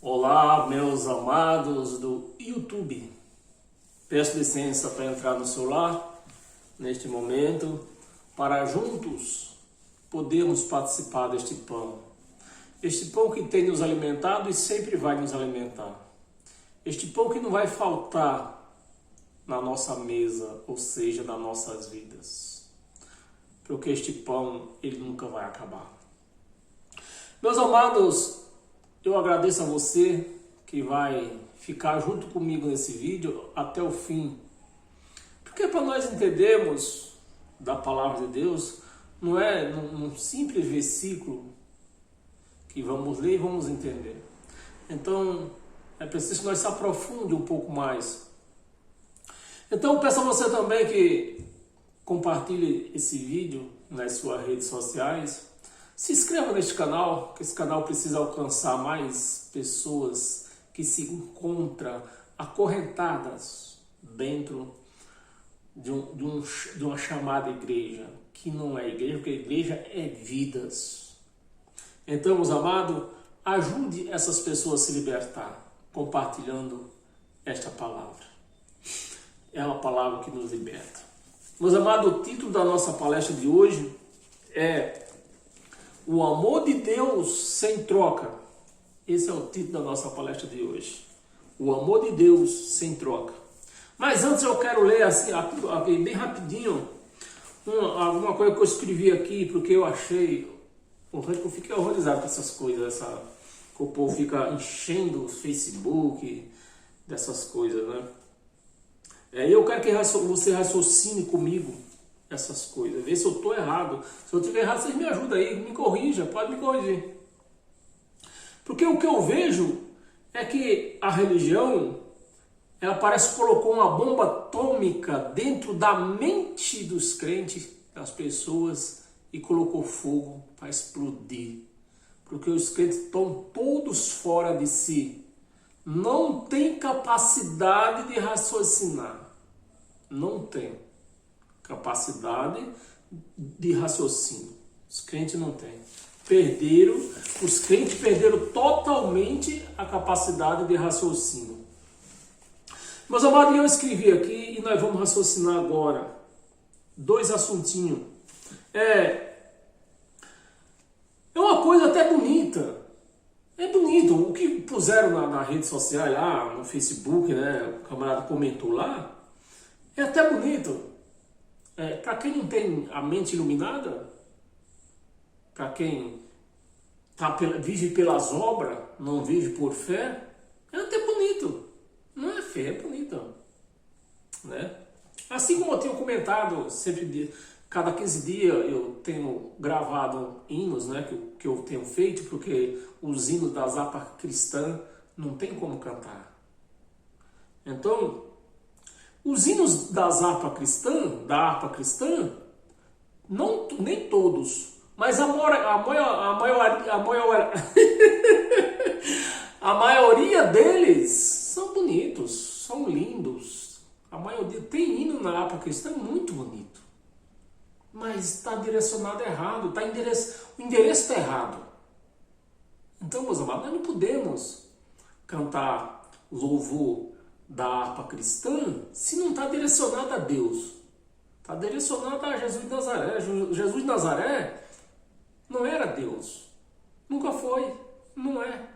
Olá, meus amados do YouTube. Peço licença para entrar no seu lar neste momento para juntos podermos participar deste pão. Este pão que tem nos alimentado e sempre vai nos alimentar. Este pão que não vai faltar na nossa mesa, ou seja, nas nossas vidas. Porque este pão, ele nunca vai acabar. Meus amados, eu agradeço a você que vai ficar junto comigo nesse vídeo até o fim. Porque para nós entendermos da palavra de Deus, não é num simples versículo que vamos ler e vamos entender. Então, é preciso que nós se aprofunde um pouco mais. Então, peço a você também que compartilhe esse vídeo nas suas redes sociais. Se inscreva neste canal, que esse canal precisa alcançar mais pessoas que se encontram acorrentadas dentro de uma chamada igreja, que não é igreja, porque igreja é vidas. Então, meus amados, ajude essas pessoas a se libertar, compartilhando esta palavra. É uma palavra que nos liberta. Meus amados, o título da nossa palestra de hoje é O amor de Deus sem troca. Esse é o título da nossa palestra de hoje. O amor de Deus sem troca. Mas antes eu quero ler assim, bem rapidinho, alguma coisa que eu escrevi aqui, porque eu achei, eu fiquei horrorizado com essas coisas, que o povo fica enchendo o Facebook dessas coisas, né? Eu quero que você raciocine comigo essas coisas, ver se eu estou errado. Se eu estiver errado, vocês me ajudam aí, me corrija, pode me corrigir. Porque o que eu vejo é que a religião, ela parece que colocou uma bomba atômica dentro da mente dos crentes, das pessoas, e colocou fogo para explodir. Porque os crentes estão todos fora de si. Não tem capacidade de raciocinar. Não tem capacidade de raciocínio. Os crentes não têm. Os crentes perderam totalmente a capacidade de raciocínio. Meus amados, eu escrevi aqui e nós vamos raciocinar agora. Dois assuntinhos. É uma coisa até bonita. É bonito. O que puseram na rede social, lá no Facebook, né? O camarada comentou lá. É até bonito. Para quem não tem a mente iluminada, para quem vive pelas obras, não vive por fé, é até bonito. Não é fé, é bonito. Né? Assim como eu tenho comentado, sempre, cada 15 dias eu tenho gravado hinos, né, que eu tenho feito, porque os hinos das harpas cristãs não tem como cantar. Então, os hinos das harpa cristã, não, nem todos, mas a maioria deles são bonitos, são lindos. A maioria tem hino na harpa cristã muito bonito, mas está direcionado errado, o endereço está errado. Então, meus amados, nós não podemos cantar louvor da harpa cristã se não está direcionado a Deus. Está direcionado a Jesus de Nazaré. Jesus de Nazaré não era Deus. Nunca foi. Não é.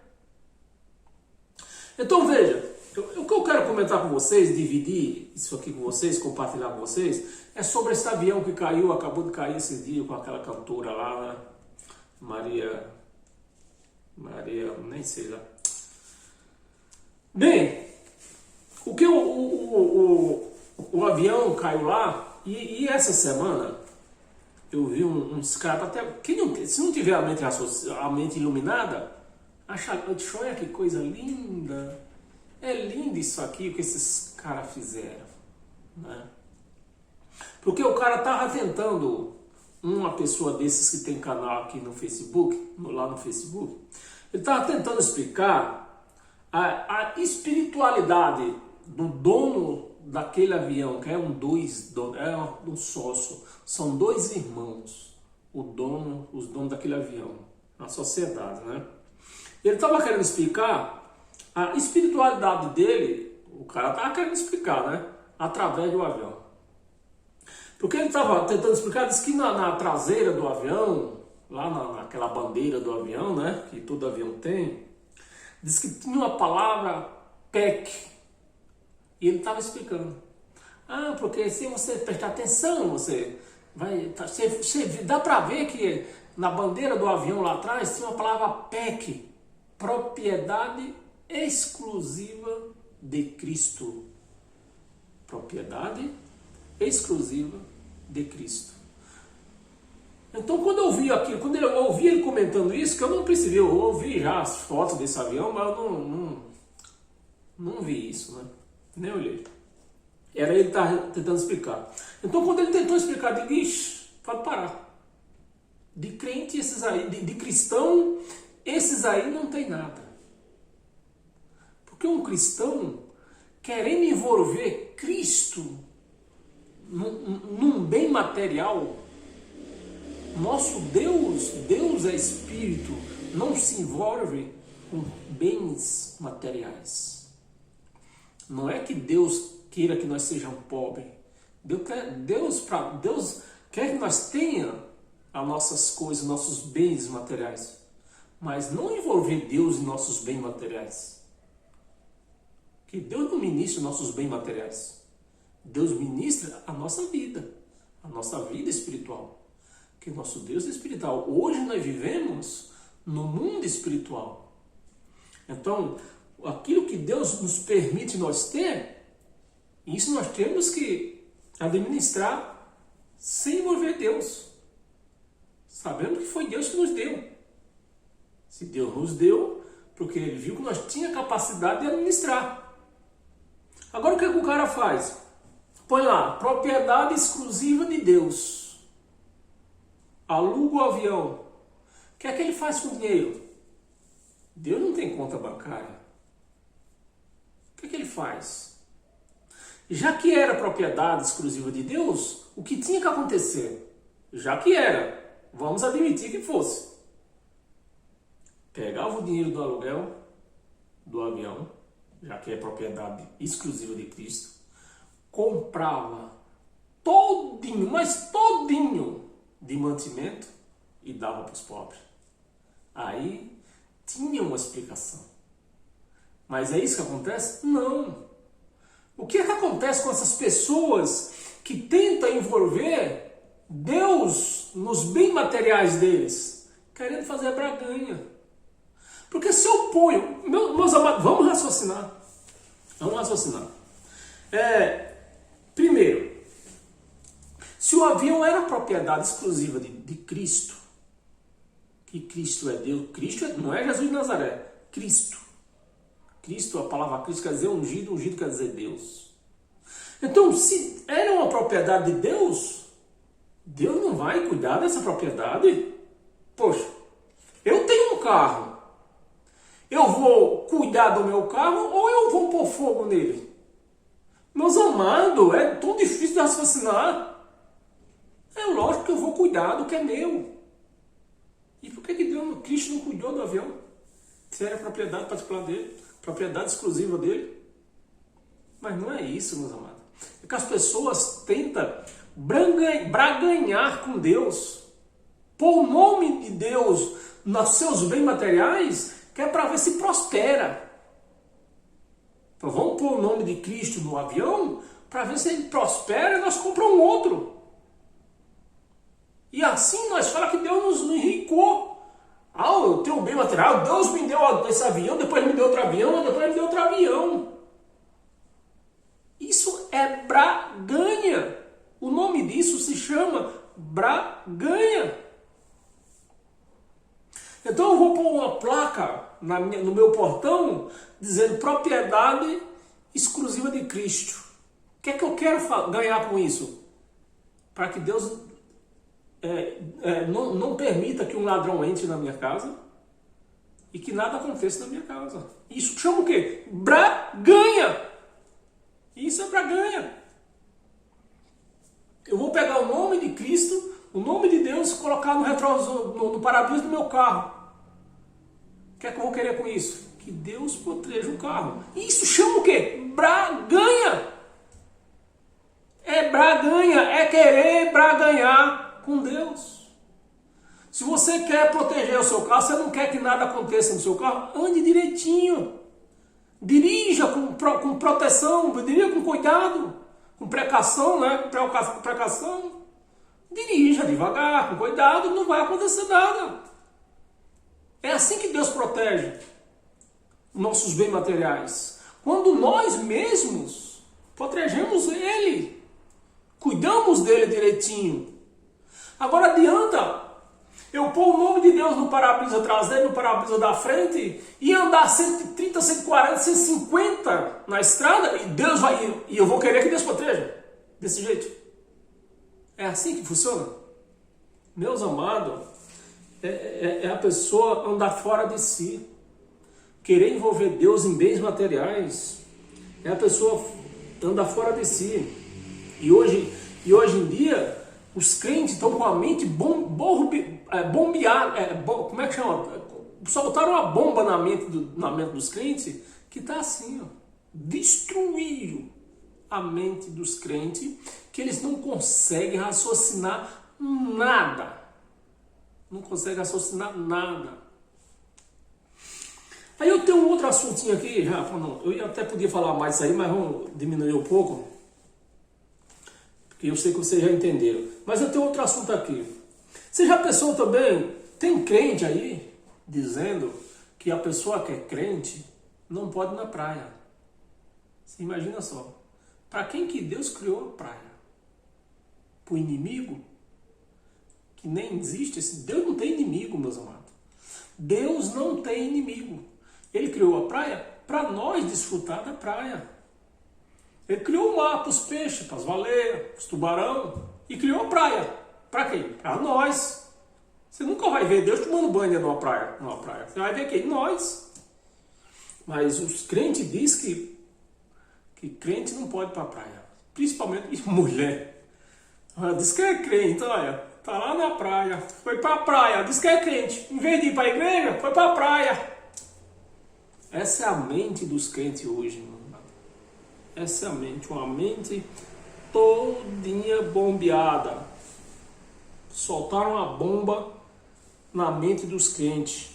Então veja, o que eu quero comentar com vocês, dividir isso aqui com vocês, compartilhar com vocês, é sobre esse avião que caiu, acabou de cair esse dia com aquela cantora lá, né? Maria, nem sei lá. Bem, o avião caiu lá e essa semana eu vi uns caras, até se não tiver a mente iluminada, olha que coisa linda, é lindo isso aqui, o que esses caras fizeram, né? Porque o cara tava tentando, uma pessoa desses que tem canal aqui no Facebook, lá no Facebook, ele tava tentando explicar a espiritualidade do dono daquele avião, que é um sócio, são dois irmãos, os donos daquele avião, na sociedade, né? Ele estava querendo explicar A espiritualidade dele, o cara estava querendo explicar, né? Através do avião. Porque ele estava tentando explicar, disse que na traseira do avião, lá naquela bandeira do avião, né? Que todo avião tem, disse que tinha uma palavra PEC. E ele estava explicando. Ah, porque se você prestar atenção, você vai... dá para ver que na bandeira do avião lá atrás tinha uma palavra PEC. Propriedade exclusiva de Cristo. Propriedade exclusiva de Cristo. Então, quando eu ouvi aquilo, quando eu ouvi ele comentando isso, que eu não percebi, eu ouvi já as fotos desse avião, mas eu não vi isso, né? Nem olhei. Era ele que estava tentando explicar. Então, quando ele tentou explicar, eu digo, ixi, pode parar. De crente, esses aí, de cristão, esses aí não tem nada. Porque um cristão, querendo envolver Cristo num bem material, nosso Deus é espírito, não se envolve com bens materiais. Não é que Deus queira que nós sejamos pobres. Deus quer que nós tenhamos as nossas coisas, nossos bens materiais, mas não envolver Deus em nossos bens materiais. Que Deus não ministra nossos bens materiais. Deus ministra a nossa vida espiritual. Que nosso Deus é espiritual. Hoje nós vivemos no mundo espiritual. Então, aquilo que Deus nos permite nós ter, isso nós temos que administrar sem envolver Deus. Sabendo que foi Deus que nos deu. Se Deus nos deu, porque Ele viu que nós tínhamos capacidade de administrar. Agora o que o cara faz? Põe lá, propriedade exclusiva de Deus. Aluga o avião. O que é que ele faz com o dinheiro? Deus não tem conta bancária. O que é que ele faz? Já que era propriedade exclusiva de Deus, o que tinha que acontecer? Já que era, vamos admitir que fosse. Pegava o dinheiro do aluguel do avião, já que é propriedade exclusiva de Cristo, comprava todinho, mas todinho de mantimento e dava para os pobres. Aí tinha uma explicação. Mas é isso que acontece? Não. O que é que acontece com essas pessoas que tentam envolver Deus nos bens materiais deles, querendo fazer a braganha? Porque se eu ponho... Meus amados, vamos raciocinar. Primeiro, se o avião era propriedade exclusiva de Cristo, que Cristo é Deus, Cristo não é Jesus de Nazaré, Cristo. Cristo, a palavra Cristo quer dizer ungido, ungido quer dizer Deus. Então, se era uma propriedade de Deus, Deus não vai cuidar dessa propriedade? Poxa, eu tenho um carro, eu vou cuidar do meu carro ou eu vou pôr fogo nele? Meus amados, é tão difícil de raciocinar. É lógico que eu vou cuidar do que é meu. E por que Deus, Cristo não cuidou do avião? Se era propriedade particular dele, propriedade exclusiva dele. Mas não é isso, meus amados. É que as pessoas tentam braganhar com Deus, pôr o nome de Deus nos seus bens materiais, que é para ver se prospera. Então vamos pôr o nome de Cristo no avião, para ver se ele prospera e nós compramos um outro. E assim nós falamos que Deus nos enricou. Ah, eu tenho um bem material, Deus me deu esse avião, depois ele me deu outro avião, depois ele me deu outro avião. Isso é braganha. O nome disso se chama braganha. Então eu vou pôr uma placa no meu portão dizendo propriedade exclusiva de Cristo. O que é que eu quero ganhar com isso? Para que Deus não permita que um ladrão entre na minha casa e que nada aconteça na minha casa. Isso chama o quê? Braganha. Isso é braganha. Eu vou pegar o nome de Cristo, o nome de Deus, e colocar no retrovisor, no para-brisa do meu carro. O que é que eu vou querer com isso? Que Deus proteja o carro. Isso chama o quê? Braganha. É braganha, é querer braganhar com Deus. Se você quer proteger o seu carro, você não quer que nada aconteça no seu carro, ande direitinho. Dirija com proteção, dirija com cuidado, com precaução, né? Com precaução. Dirija devagar, com cuidado, não vai acontecer nada. É assim que Deus protege nossos bens materiais. Quando nós mesmos protegemos Ele, cuidamos dele direitinho. Agora adianta eu pôr o nome de Deus no para-brisa traseiro, no para-brisa da frente e andar 130, 140, 150 na estrada e eu vou querer que Deus proteja desse jeito. É assim que funciona? Meus amados, é a pessoa andar fora de si, querer envolver Deus em bens materiais. É a pessoa andar fora de si. E hoje em dia, os crentes estão com a mente bombeada. Como é que chama? Soltaram uma bomba na mente dos crentes que está assim, ó, destruíram a mente dos crentes, que eles não conseguem raciocinar nada. Não conseguem raciocinar nada. Aí eu tenho um outro assuntinho aqui, eu até podia falar mais isso aí, mas vamos diminuir um pouco, porque eu sei que vocês já entenderam. Mas eu tenho outro assunto aqui. Você já pensou também, tem crente aí dizendo que a pessoa que é crente não pode ir na praia. Você imagina só. Para quem que Deus criou a praia? Para o inimigo? Que nem existe. Deus não tem inimigo, meus amados. Deus não tem inimigo. Ele criou a praia para nós desfrutar da praia. Ele criou o mar para os peixes, para as baleias, para os tubarão. E criou a praia. Para quem? Para nós. Você nunca vai ver Deus tomando banho numa praia. Você vai ver quem? Nós. Mas os crentes dizem que crente não pode ir para a praia. Principalmente mulher. Diz que é crente, olha. Tá lá na praia. Foi para a praia. Diz que é crente. Em vez de ir para a igreja, foi para a praia. Essa é a mente dos crentes hoje, irmão. Essa é a mente. Uma mente todinha bombeada. Soltaram uma bomba na mente dos crentes.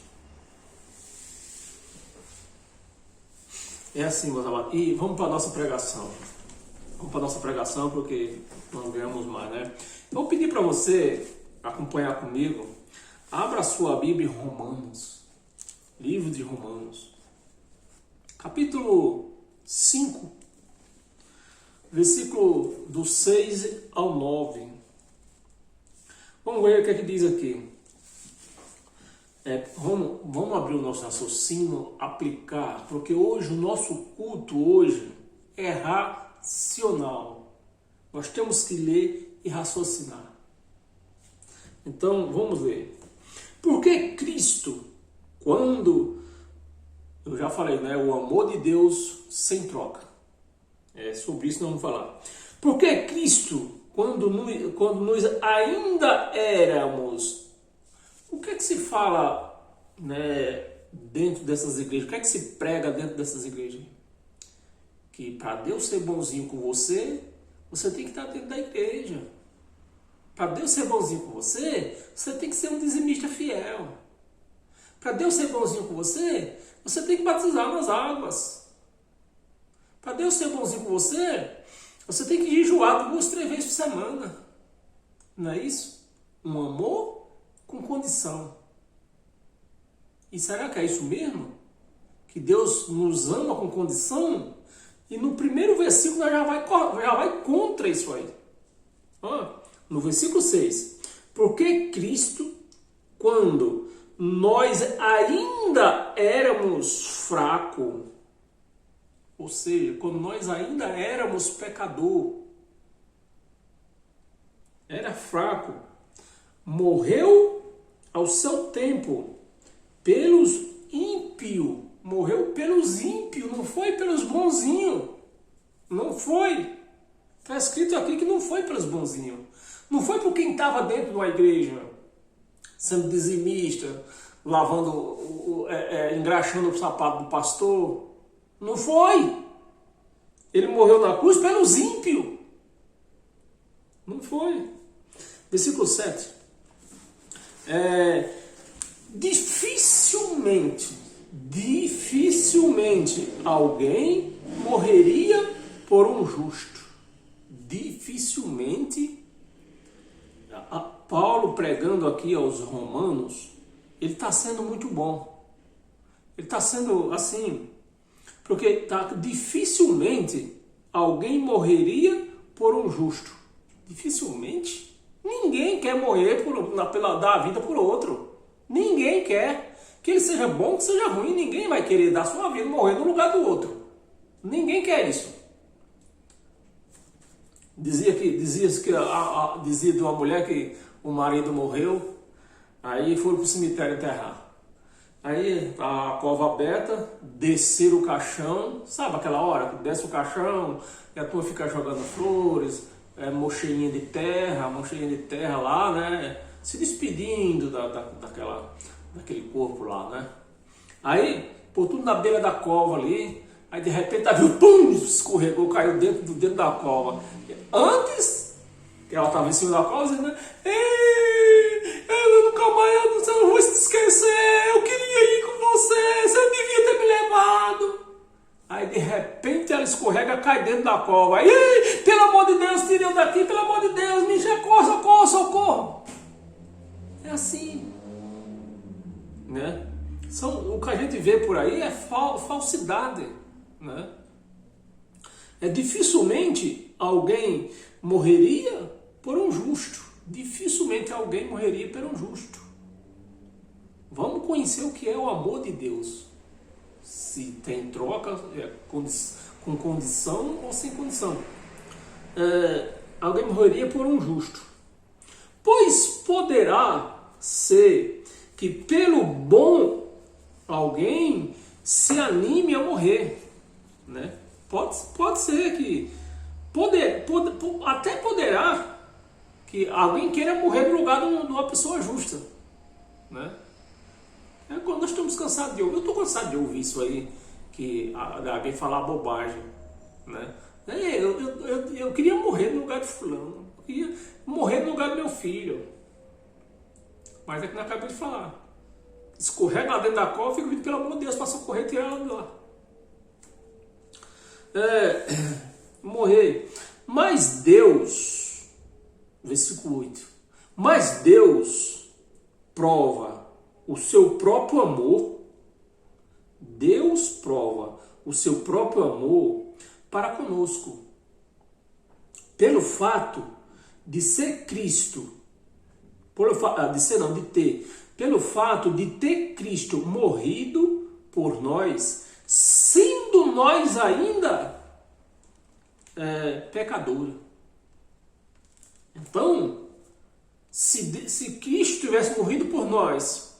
É assim, meus amados. E vamos para a nossa pregação. Vamos para a nossa pregação, porque não ganhamos mais, né? Eu vou pedir para você acompanhar comigo. Abra a sua Bíblia em Romanos. Livro de Romanos. Capítulo 5. Versículo do 6 ao 9. Vamos ver o que é que diz aqui. Vamos abrir o nosso raciocínio, aplicar, porque hoje o nosso culto é racional. Nós temos que ler e raciocinar. Então, vamos ver. Por que Cristo, quando, eu já falei, né, o amor de Deus sem troca. Sobre isso nós vamos falar. Por que Cristo, quando nós ainda éramos, o que é que se fala, né, dentro dessas igrejas? O que é que se prega dentro dessas igrejas? Que para Deus ser bonzinho com você, você tem que estar dentro da igreja. Para Deus ser bonzinho com você, você tem que ser um dizimista fiel. Para Deus ser bonzinho com você, você tem que batizar nas águas. Para Deus ser bonzinho com você, você tem que jejuar 2, 3 vezes por semana. Não é isso? Um amor com condição. E será que é isso mesmo? Que Deus nos ama com condição? E no primeiro versículo já vai contra isso aí. No versículo 6. Porque Cristo, quando nós ainda éramos fracos, ou seja, quando nós ainda éramos pecador, era fraco, morreu ao seu tempo pelos ímpios. Morreu pelos ímpios, não foi pelos bonzinhos. Não foi. Está escrito aqui que não foi pelos bonzinhos. Não foi por quem estava dentro de uma igreja, sendo dizimista, lavando, engraxando o sapato do pastor. Não foi. Ele morreu na cruz pelos ímpios. Não foi. Versículo 7. Dificilmente alguém morreria por um justo. Dificilmente. Paulo pregando aqui aos romanos, ele está sendo muito bom. Ele está sendo assim, porque dificilmente alguém morreria por um justo. Dificilmente. Ninguém quer morrer dar a vida por outro. Ninguém quer. Que ele seja bom, que seja ruim. Ninguém vai querer dar sua vida, morrer no lugar do outro. Ninguém quer isso. Dizia de uma mulher que o marido morreu, aí foi pro cemitério enterrar. Aí a cova aberta, descer o caixão, sabe aquela hora que desce o caixão e a turma fica jogando flores, mocheinha de terra lá, né? Se despedindo daquele corpo lá, né? Aí, pôr tudo na beira da cova ali, aí de repente viu, pum, escorregou, caiu dentro da cova. Antes, que ela estava em cima da cova, dizendo, eu nunca mais, eu não vou te esquecer, eu queria ir com você devia ter me levado. Aí de repente ela escorrega, cai dentro da cova. Aí, pelo amor de Deus, tire eu daqui, pelo amor de Deus, me socorro, socorro. É assim, né? O que a gente vê por aí é falsidade, né? Dificilmente alguém morreria por um justo. Dificilmente alguém morreria por um justo. Vamos conhecer o que é o amor de Deus. Se tem troca, com condição ou sem condição. Alguém morreria por um justo. Pois poderá ser que pelo bom alguém se anime a morrer, né? Pode ser que até poderá que alguém queira morrer no lugar de uma pessoa justa, né? Quando nós estamos cansados de ouvir, eu estou cansado de ouvir isso aí, que alguém falar bobagem, né? Eu queria morrer no lugar de fulano, eu queria morrer no lugar do meu filho, mas é que não acabei de falar. Escorrega lá dentro da cova e fica pedindo, pelo amor de Deus, para socorrer e tirar ela de lá. Morrer. Mas Deus, versículo 8, mas Deus prova o seu próprio amor. Deus prova o seu próprio amor para conosco, pelo fato de ser Cristo, pelo fato de ter Cristo morrido por nós, sendo nós ainda pecadores. Então, se Cristo tivesse morrido por nós,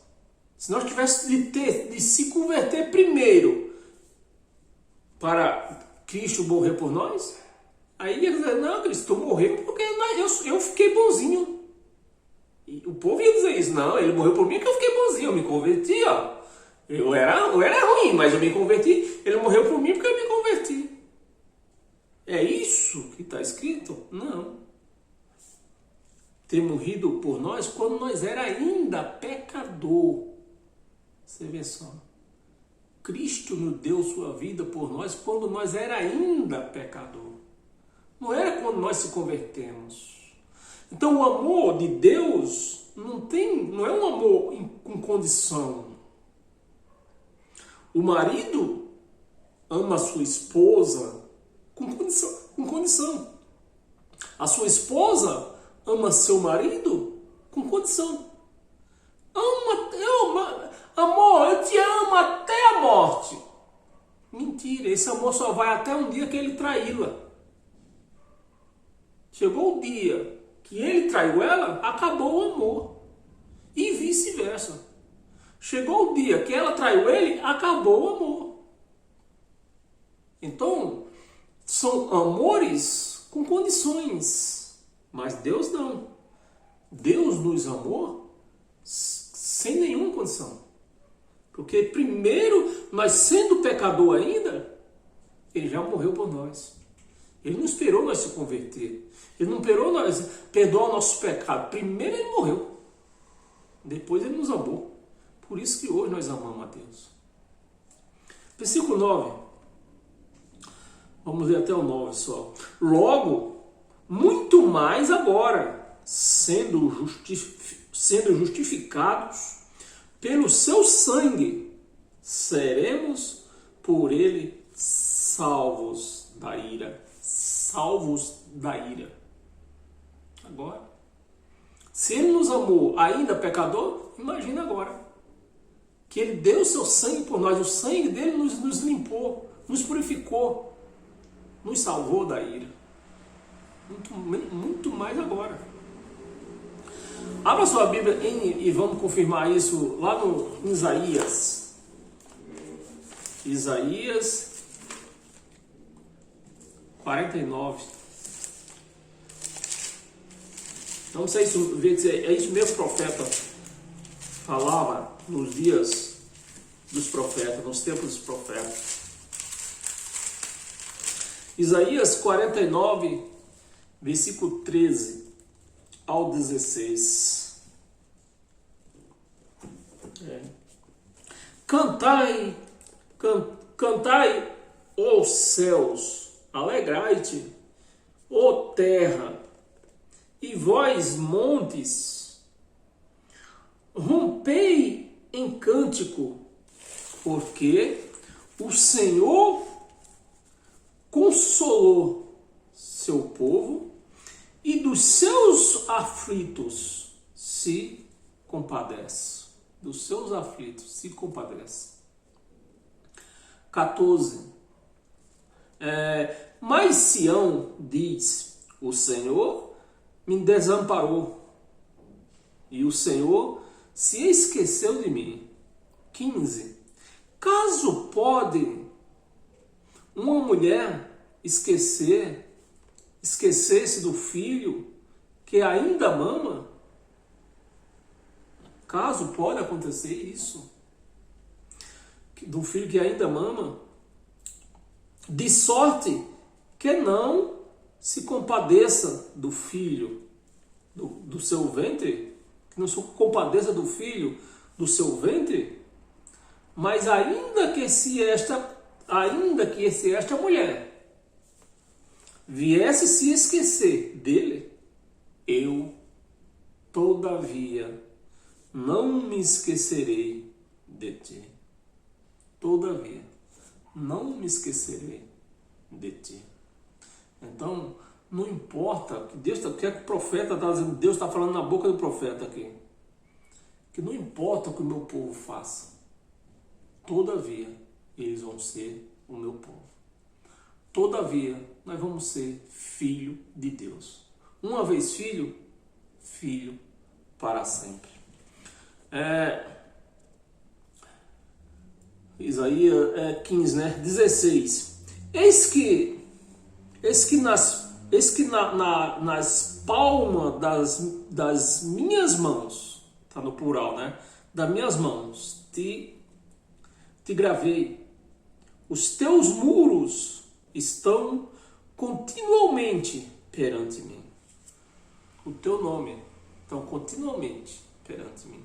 se nós tivéssemos de se converter primeiro para Cristo morrer por nós, aí ia dizer, não, Cristo morreu porque eu fiquei bonzinho. E o povo ia dizer isso, não, ele morreu por mim porque eu fiquei bonzinho, eu me converti, ó. Eu era ruim, mas eu me converti, ele morreu por mim porque eu me converti. É isso que está escrito? Não. Ter morrido por nós quando nós era ainda pecador. Você vê só. Cristo nos deu sua vida por nós quando nós era ainda pecador. Não era quando nós se convertemos. Então o amor de Deus não é um amor com condição. O marido ama a sua esposa com condição. A sua esposa ama seu marido com condição. Amor, eu te amo até a morte. Mentira, esse amor só vai até um dia que ele traí-la. Chegou o dia que ele traiu ela, acabou o amor. E vice-versa. Chegou o dia que ela traiu ele, acabou o amor. Então, são amores com condições. Mas Deus não. Deus nos amou sem nenhuma condição. Porque primeiro, nós sendo pecador ainda, ele já morreu por nós. Ele não esperou nós se converter. Ele não esperou nós perdoar o nosso pecado. Primeiro ele morreu. Depois ele nos amou. Por isso que hoje nós amamos a Deus. Versículo 9. Vamos ver até o 9 só. Logo, muito mais agora, sendo justificados pelo seu sangue, seremos por ele salvos da ira. Salvos da ira. Agora, se ele nos amou ainda pecador, imagina agora. Que ele deu o seu sangue por nós. O sangue dele nos limpou, nos purificou, nos salvou da ira. Muito mais agora. Abra sua Bíblia e vamos confirmar isso lá no Isaías. Isaías 49. Não sei se é isso mesmo que o profeta falava nos dias dos profetas, nos tempos dos profetas. Isaías 49, versículo 13 ao 16. Cantai, ó céus, alegrai-te, ó terra, e vós, montes, rompei em cântico, porque o Senhor consolou seu povo e dos seus aflitos se compadece. Dos seus aflitos se compadece. 14. Mas Sião diz, o Senhor me desamparou e o Senhor se esqueceu de mim. 15. Caso pode uma mulher esquecer-se do filho que ainda mama? Caso pode acontecer isso, do filho que ainda mama, de sorte que não se compadeça do filho do seu ventre, que não se compadeça do filho do seu ventre, mas ainda que esta mulher viesse se esquecer dele, eu, todavia, não me esquecerei de ti. Todavia, não me esquecerei de ti. Então, não importa o que Deus o que o profeta está dizendo, Deus está falando na boca do profeta aqui. Que não importa o que o meu povo faça, todavia, eles vão ser o meu povo. Todavia, nós vamos ser filho de Deus. Uma vez filho, filho para sempre. Isaías 15, né? 16. Eis que nas palmas das minhas mãos, está no plural, né? Das minhas mãos, te gravei. Os teus muros estão continuamente perante mim. O teu nome está continuamente perante mim.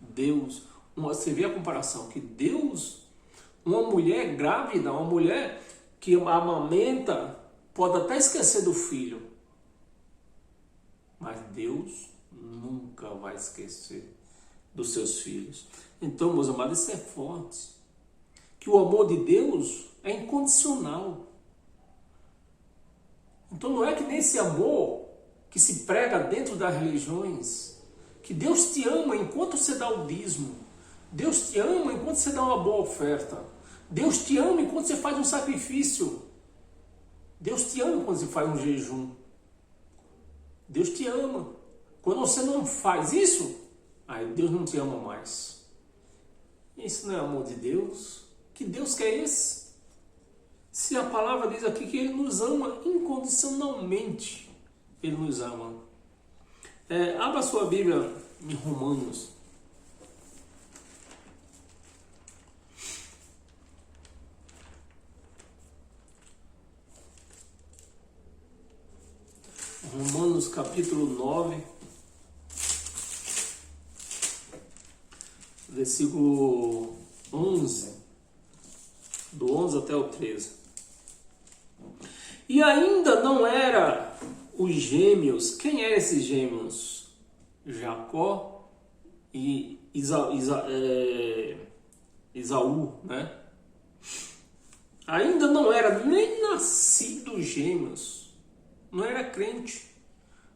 Deus, você vê a comparação, que Deus, uma mulher grávida, uma mulher que amamenta, pode até esquecer do filho, mas Deus nunca vai esquecer dos seus filhos. Então, meus amados, isso é forte, que o amor de Deus é incondicional. Então não é que nesse amor que se prega dentro das religiões, que Deus te ama enquanto você dá o dízimo, Deus te ama enquanto você dá uma boa oferta, Deus te ama enquanto você faz um sacrifício, Deus te ama quando você faz um jejum, Deus te ama. Quando você não faz isso, aí Deus não te ama mais. Isso não é amor de Deus? Que Deus que é esse? Se a palavra diz aqui que Ele nos ama incondicionalmente, Ele nos ama. Abra sua Bíblia em Romanos. Romanos capítulo 9, versículo 11, do 11 até o 13. E ainda não era os gêmeos. Quem eram esses gêmeos? Jacó e Esaú, né? Ainda não era nem nascido gêmeos. Não era crente.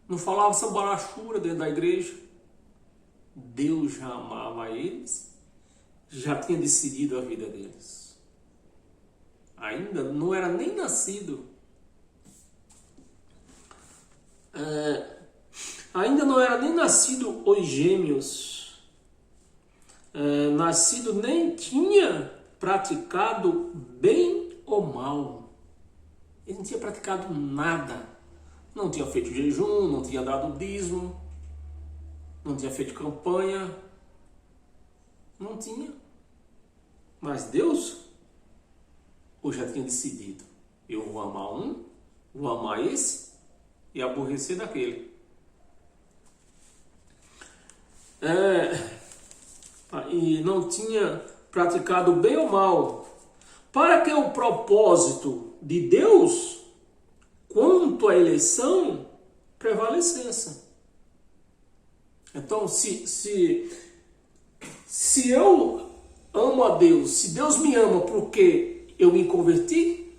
Não falava sambarachura dentro da igreja. Deus já amava eles. Já tinha decidido a vida deles. Ainda não era nem nascido. Ainda não era nem nascido os gêmeos. Nascido nem tinha praticado bem ou mal. Ele não tinha praticado nada. Não tinha feito jejum, não tinha dado dízimo, não tinha feito campanha. Não tinha. Mas Deus já tinha decidido. Eu vou amar um, vou amar esse e aborrecer daquele. E não tinha praticado bem ou mal, para que o propósito de Deus quanto à eleição prevalecesse. Então, se eu amo a Deus, se Deus me ama porque eu me converti,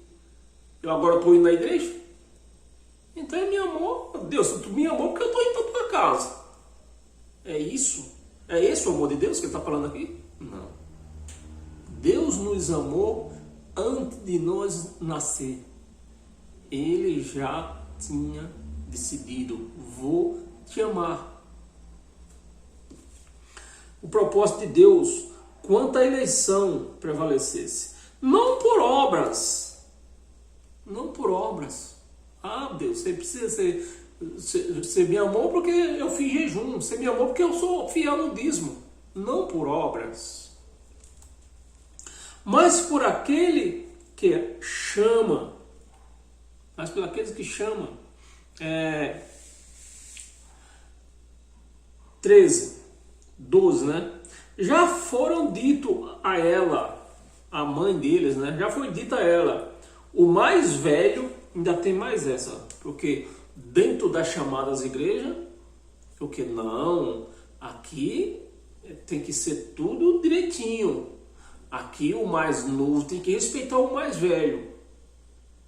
eu agora estou indo na igreja, então ele me amou. Deus, tu me amou porque eu estou indo para tua casa. É isso? É esse o amor de Deus que ele está falando aqui? Não. Deus nos amou antes de nós nascer. Ele já tinha decidido, vou te amar. O propósito de Deus, quanto à eleição prevalecesse, não por obras. Não por obras. Ah, Deus, você precisa você me amou porque eu fiz jejum. Você me amou porque eu sou fiel no dízimo. Não por obras. Mas por aquele que chama. Mas por aqueles que chamam. 13, 12, né? Já foram dito a ela, a mãe deles, né? Já foi dito a ela. O mais velho, ainda tem mais essa. Porque dentro das chamadas igreja, porque não, aqui tem que ser tudo direitinho. Aqui o mais novo tem que respeitar o mais velho.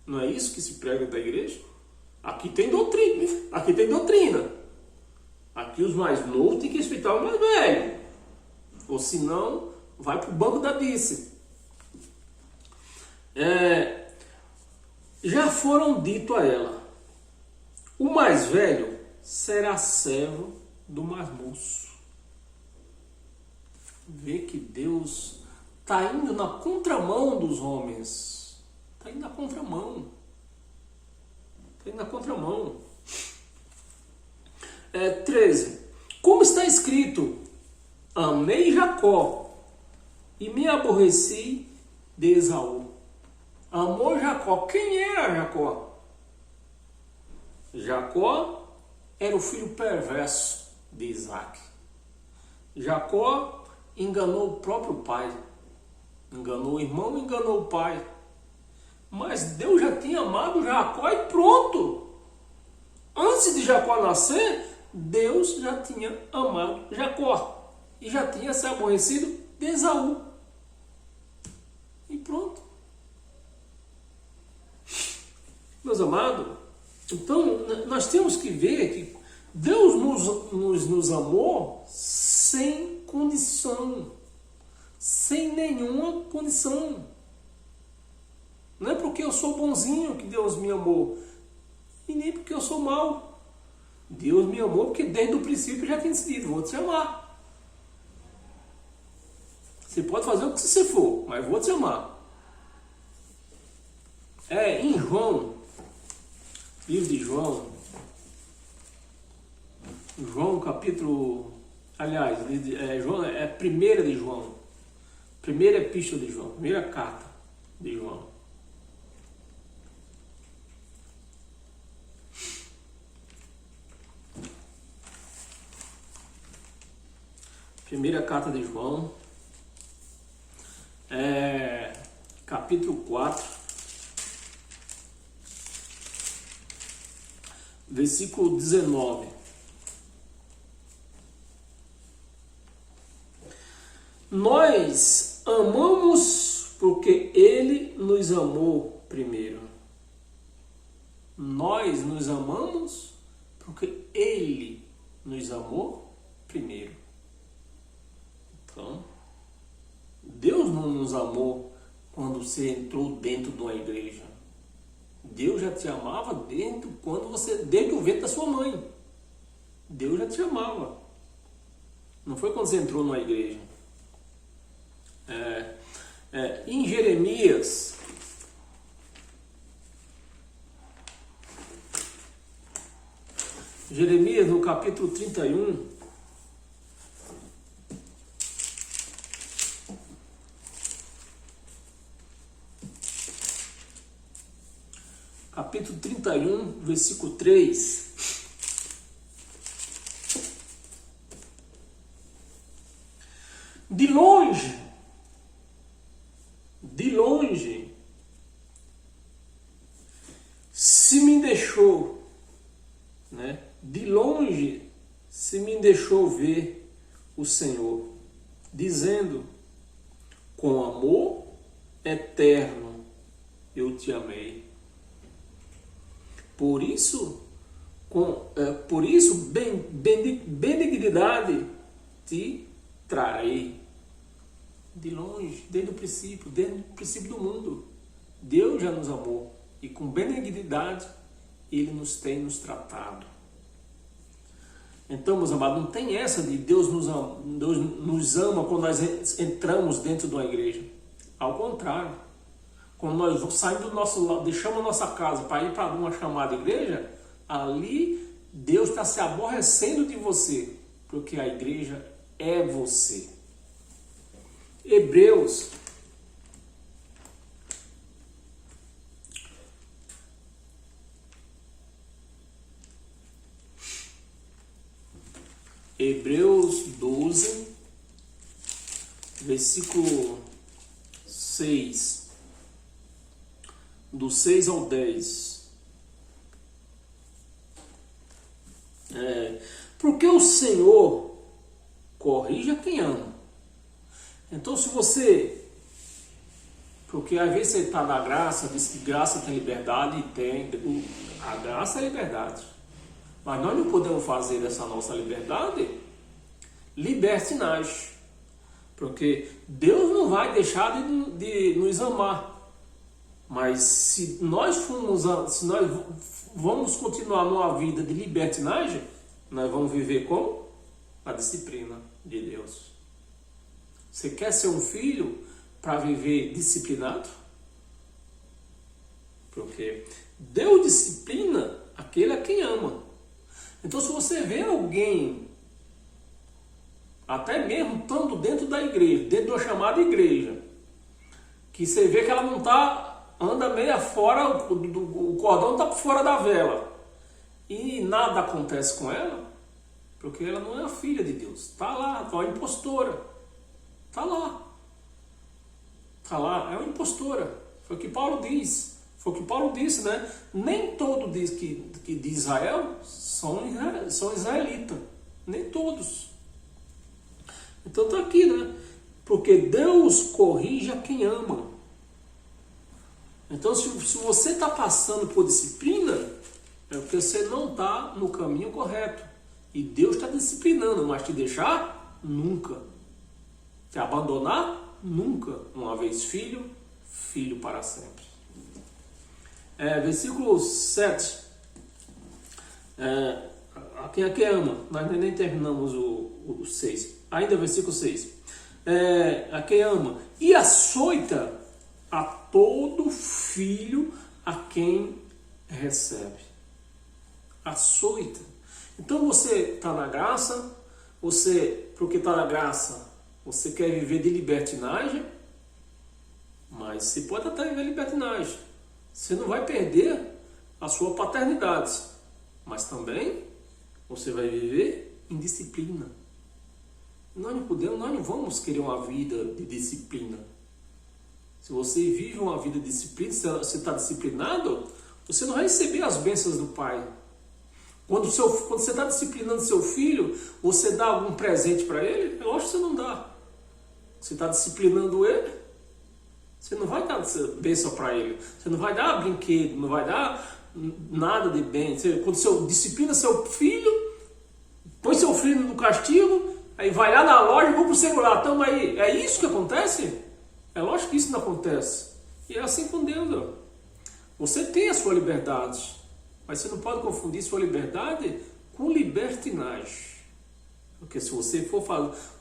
Não é isso que se prega da igreja? Aqui tem doutrina. Aqui tem doutrina. Aqui os mais novos têm que respeitar o mais velho. Ou senão, vai para o banco da bice. Já foram dito a ela. O mais velho será servo do mais moço. Vê que Deus está indo na contramão dos homens. Está indo na contramão. Está indo na contramão. 13. Como está escrito, amei Jacó e me aborreci de Esaú. Amou Jacó. Quem era Jacó? Jacó era o filho perverso de Isaac. Jacó enganou o próprio pai. Enganou o irmão, enganou o pai. Mas Deus já tinha amado Jacó e pronto. Antes de Jacó nascer, Deus já tinha amado Jacó. E já tinha se aborrecido de Esaú. E pronto. Meus amados, então nós temos que ver que Deus nos amou sem condição. Sem nenhuma condição. Não é porque eu sou bonzinho que Deus me amou. E nem porque eu sou mau. Deus me amou porque desde o princípio já tinha decidido, vou te amar. Você pode fazer o que você for, mas vou te amar. Em João, livro de João, capítulo, aliás, João, primeira de João, primeira epístola de João, primeira carta de João. Primeira carta de João, capítulo 4, versículo 19. Nós amamos porque Ele nos amou primeiro. Nós nos amamos porque Ele nos amou primeiro. Então, Deus não nos amou quando você entrou dentro de uma igreja. Deus já te amava desde o ventre da sua mãe. Deus já te amava. Não foi quando você entrou numa igreja. Em Jeremias, no capítulo 31, versículo 3. De longe, se me deixou, né? De longe se me deixou ver o Senhor, dizendo: com amor eterno eu te amei. Por isso, benignidade te trarei. De longe, desde o princípio do mundo, Deus já nos amou e com benignidade Ele nos tratado. Então, meus amados, não tem essa de Deus nos ama quando nós entramos dentro de uma igreja. Ao contrário, quando nós saímos do nosso lado, deixamos a nossa casa para ir para uma chamada igreja, ali Deus está se aborrecendo de você, porque a igreja é você. Hebreus, Hebreus 12, versículo 6, do 6 ao 10. Porque o Senhor corrige a quem ama. Então, se você... Porque às vezes você está na graça, diz que graça tem liberdade, e tem. A graça é liberdade. Mas nós não podemos fazer dessa nossa liberdade libertinagem. Porque Deus não vai deixar de nos amar. Mas se nós vamos continuar numa vida de libertinagem, nós vamos viver com a disciplina de Deus. Você quer ser um filho para viver disciplinado? Porque Deus disciplina aquele a quem ama. Então, se você vê alguém, até mesmo estando dentro da igreja, dentro de uma chamada igreja, que você vê que ela não está, anda meia fora, o cordão está por fora da vela, e nada acontece com ela, porque ela não é a filha de Deus. Está lá, é uma impostora. Está lá. Está lá, é uma impostora. Foi o que Paulo diz. Foi o que Paulo disse, né? Nem todo diz que de Israel são israelitas. Nem todos. Então está aqui, né? Porque Deus corrige a quem ama. Então, se você está passando por disciplina, é porque você não está no caminho correto. E Deus está disciplinando, mas te deixar, nunca. Te abandonar, nunca. Uma vez filho, filho para sempre. Versículo 7. A quem ama. Nós nem terminamos o 6. Ainda versículo 6. A quem ama. E açoita a todo filho a quem recebe. Açoita. Então você está na graça. Porque está na graça, você quer viver de libertinagem. Mas você pode até viver libertinagem. Você não vai perder a sua paternidade. Mas também você vai viver em disciplina. Nós não vamos querer uma vida de disciplina. Se você vive uma vida de disciplina, se você está disciplinado, você não vai receber as bênçãos do Pai. Quando você está disciplinando seu filho, você dá algum presente para ele? É lógico que você não dá. Você está disciplinando ele, você não vai dar bênção para ele. Você não vai dar brinquedo, não vai dar nada de bem. Quando você disciplina seu filho, põe seu filho no castigo, aí vai lá na loja e compra o celular. Tamo aí. É isso que acontece? É lógico que isso não acontece. E é assim com Deus. Ó. Você tem a sua liberdade, mas você não pode confundir sua liberdade com libertinagem. Porque se você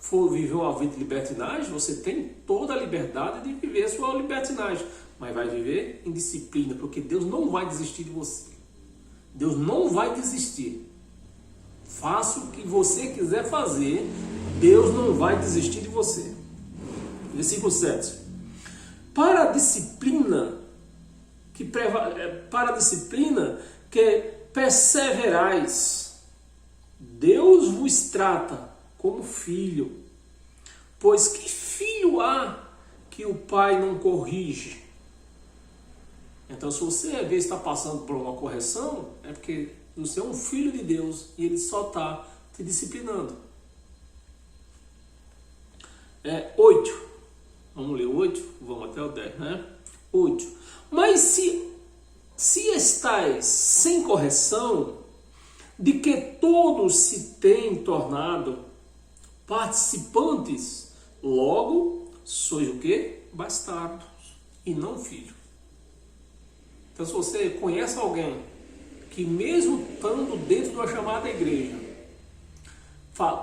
for viver uma vida de libertinagem, você tem toda a liberdade de viver a sua libertinagem. Mas vai viver em disciplina, porque Deus não vai desistir de você. Deus não vai desistir. Faça o que você quiser fazer, Deus não vai desistir de você. Versículo 7. Para a disciplina que perseverais, Deus vos trata como filho. Pois que filho há que o pai não corrige? Então, se você às vezes está passando por uma correção, é porque você é um filho de Deus e Ele só está te disciplinando. 8. Vamos ler 8? Vamos até o 10, né? 8. Mas se estais sem correção, de que todos se têm tornado participantes, logo sois o quê? Bastardos e não filho. Então, se você conhece alguém que mesmo estando dentro de uma chamada igreja,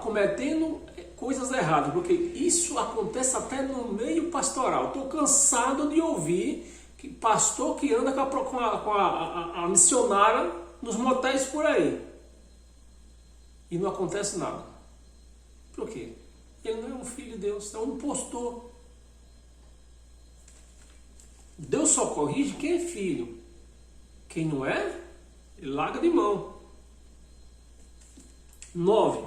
cometendo coisas erradas, porque isso acontece até no meio pastoral. Estou cansado de ouvir que pastor que anda com a missionária nos motéis por aí e não acontece nada. Por quê? Ele não é um filho de Deus, é um impostor. Deus só corrige quem é filho. Quem não é, ele larga de mão. 9.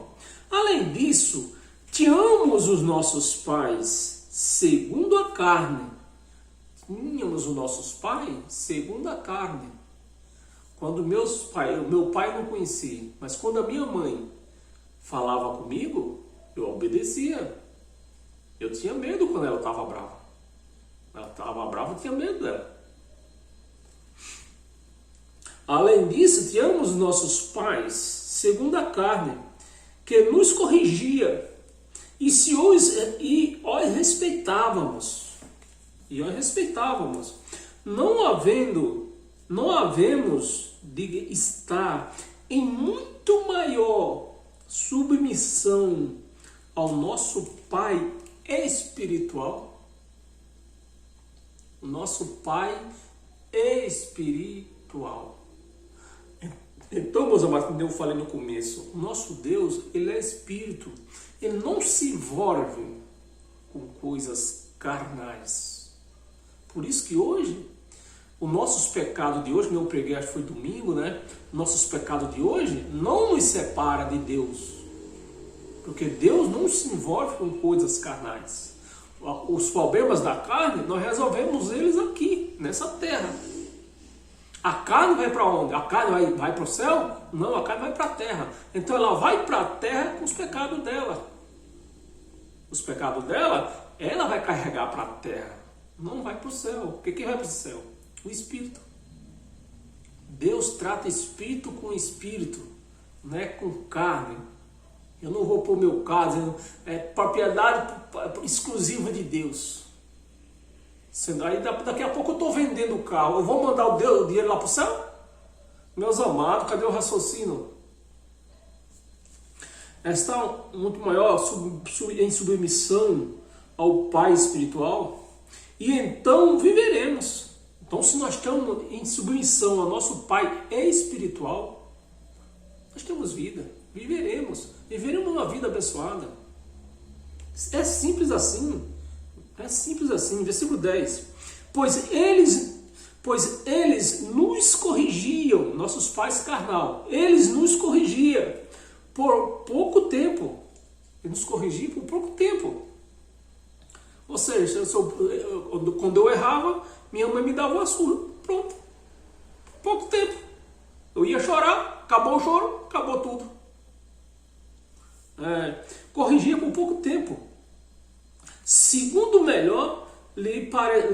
Além disso, tínhamos os nossos pais segundo a carne. Tínhamos os nossos pais segundo a carne. Quando meu pai eu não conhecia, mas quando a minha mãe falava comigo, eu obedecia. Eu tinha medo quando ela estava brava. Ela estava brava, eu tinha medo dela. Além disso, tínhamos nossos pais segundo a carne, que nos corrigia, e os respeitávamos. Não havemos de estar em muito maior submissão ao nosso Pai espiritual. O nosso Pai espiritual. Então, meus amados, como eu falei no começo, o nosso Deus, Ele é Espírito. Ele não se envolve com coisas carnais. Por isso que hoje, os nossos pecados de hoje, como eu preguei, acho que foi domingo, né? Nossos pecados de hoje não nos separa de Deus. Porque Deus não se envolve com coisas carnais. Os problemas da carne, nós resolvemos eles aqui, nessa terra. A carne vai para onde? A carne vai para o céu? Não, a carne vai para a terra. Então ela vai para a terra com os pecados dela. Os pecados dela, ela vai carregar para a terra. Não vai para o céu. Porque quem vai para o céu? O Espírito. Deus trata espírito com espírito, não é com carne. Eu não vou pôr meu caso, é propriedade exclusiva de Deus. Aí daqui a pouco eu estou vendendo o carro, eu vou mandar o dinheiro lá para o céu? Meus amados, cadê o raciocínio? Está muito maior em submissão ao Pai espiritual, e então viveremos. Então, se nós estamos em submissão ao nosso Pai espiritual, nós temos vida, viveremos uma vida abençoada. É simples assim. Versículo 10. Pois eles nos corrigiam, nossos pais carnal, eles nos corrigiam por pouco tempo, e nos corrigir por pouco tempo. Ou seja, quando eu errava, minha mãe me dava uma surra. Pronto. Pouco tempo. Eu ia chorar, acabou o choro, acabou tudo. Corrigia por pouco tempo. Segundo melhor lhe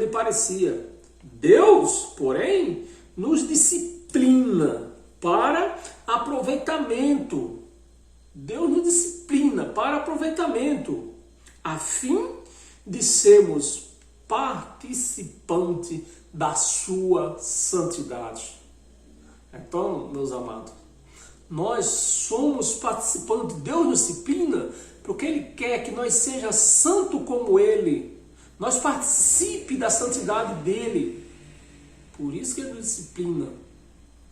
parecia. Deus, porém, nos disciplina para aproveitamento. Deus nos disciplina para aproveitamento, a fim de sermos participantes da sua santidade. Então, meus amados, nós somos participantes. Deus nos disciplina porque Ele quer que nós sejamos santos como Ele. Nós participemos da santidade dEle. Por isso que Ele nos disciplina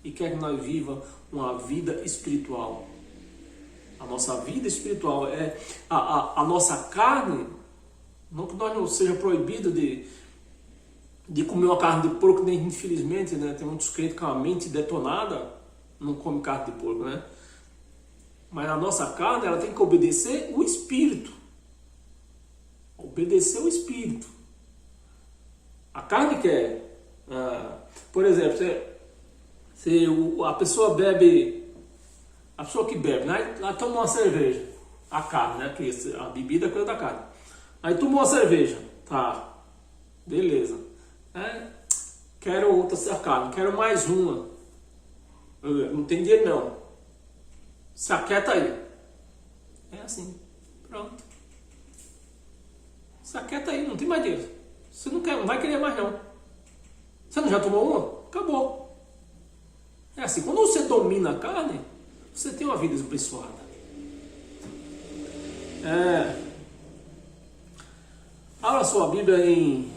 e quer que nós vivamos uma vida espiritual. A nossa vida espiritual é a nossa carne. Não que nós não seja proibido de comer uma carne de porco, nem infelizmente, né? Tem muitos crentes com a mente detonada, não come carne de porco, né? Mas a nossa carne, ela tem que obedecer o Espírito. Obedecer o Espírito. A carne quer. Por exemplo, se a pessoa bebe, a pessoa que bebe, né? Ela toma uma cerveja, a carne, né? Porque a bebida é coisa da carne. Aí tomou uma cerveja, tá, beleza. Quero outra carne, quero mais uma. Não tem dinheiro não. Se aquieta aí. É assim, pronto. Se aquieta aí, não tem mais dinheiro. Você não vai querer mais não. Você não já tomou uma? Acabou. É assim, quando você domina a carne, você tem uma vida abençoada. Abra sua Bíblia em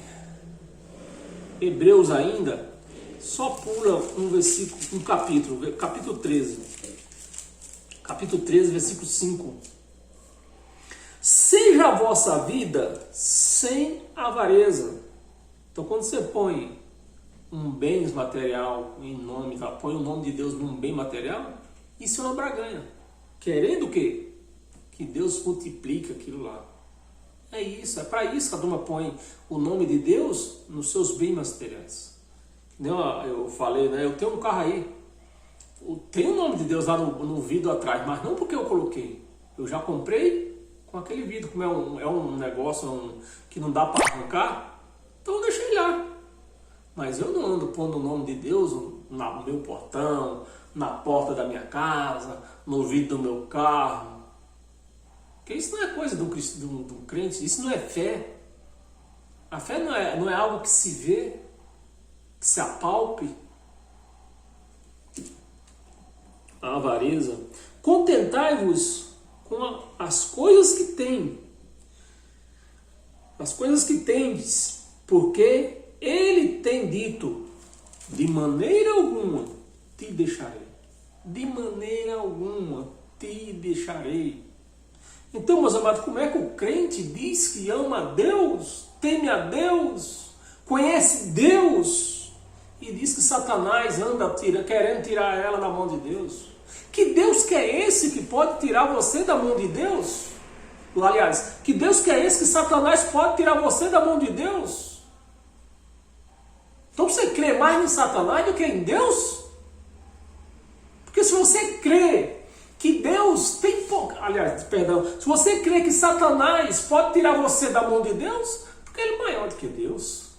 Hebreus ainda, só pula um versículo, um capítulo 13. Capítulo 13, versículo 5. Seja a vossa vida sem avareza. Então quando você põe um bem material em nome, põe o nome de Deus num bem material, isso é uma braganha. Querendo o quê? Que Deus multiplique aquilo lá. É isso, é para isso que a turma põe o nome de Deus nos seus bens materiais. Eu falei, né? Eu tenho um carro aí, tem o nome de Deus lá no vidro atrás, mas não porque eu coloquei. Eu já comprei com aquele vidro, como é um negócio que não dá para arrancar, então eu deixei lá. Mas eu não ando pondo o nome de Deus no meu portão, na porta da minha casa, no vidro do meu carro. Porque isso não é coisa de um crente, isso não é fé. A fé não é algo que se vê, que se apalpe. A avareza. Contentai-vos com as coisas que tem. As coisas que tendes, porque Ele tem dito, de maneira alguma te deixarei. De maneira alguma te deixarei. Então, meus amados, como é que o crente diz que ama a Deus, teme a Deus, conhece Deus, e diz que Satanás anda querendo tirar ela da mão de Deus? Que Deus que é esse que pode tirar você da mão de Deus? Aliás, que Deus que é esse que Satanás pode tirar você da mão de Deus? Então você crê mais em Satanás do que em Deus? Porque se você crê que Deus tem... se você crê que Satanás pode tirar você da mão de Deus, porque ele é maior do que Deus.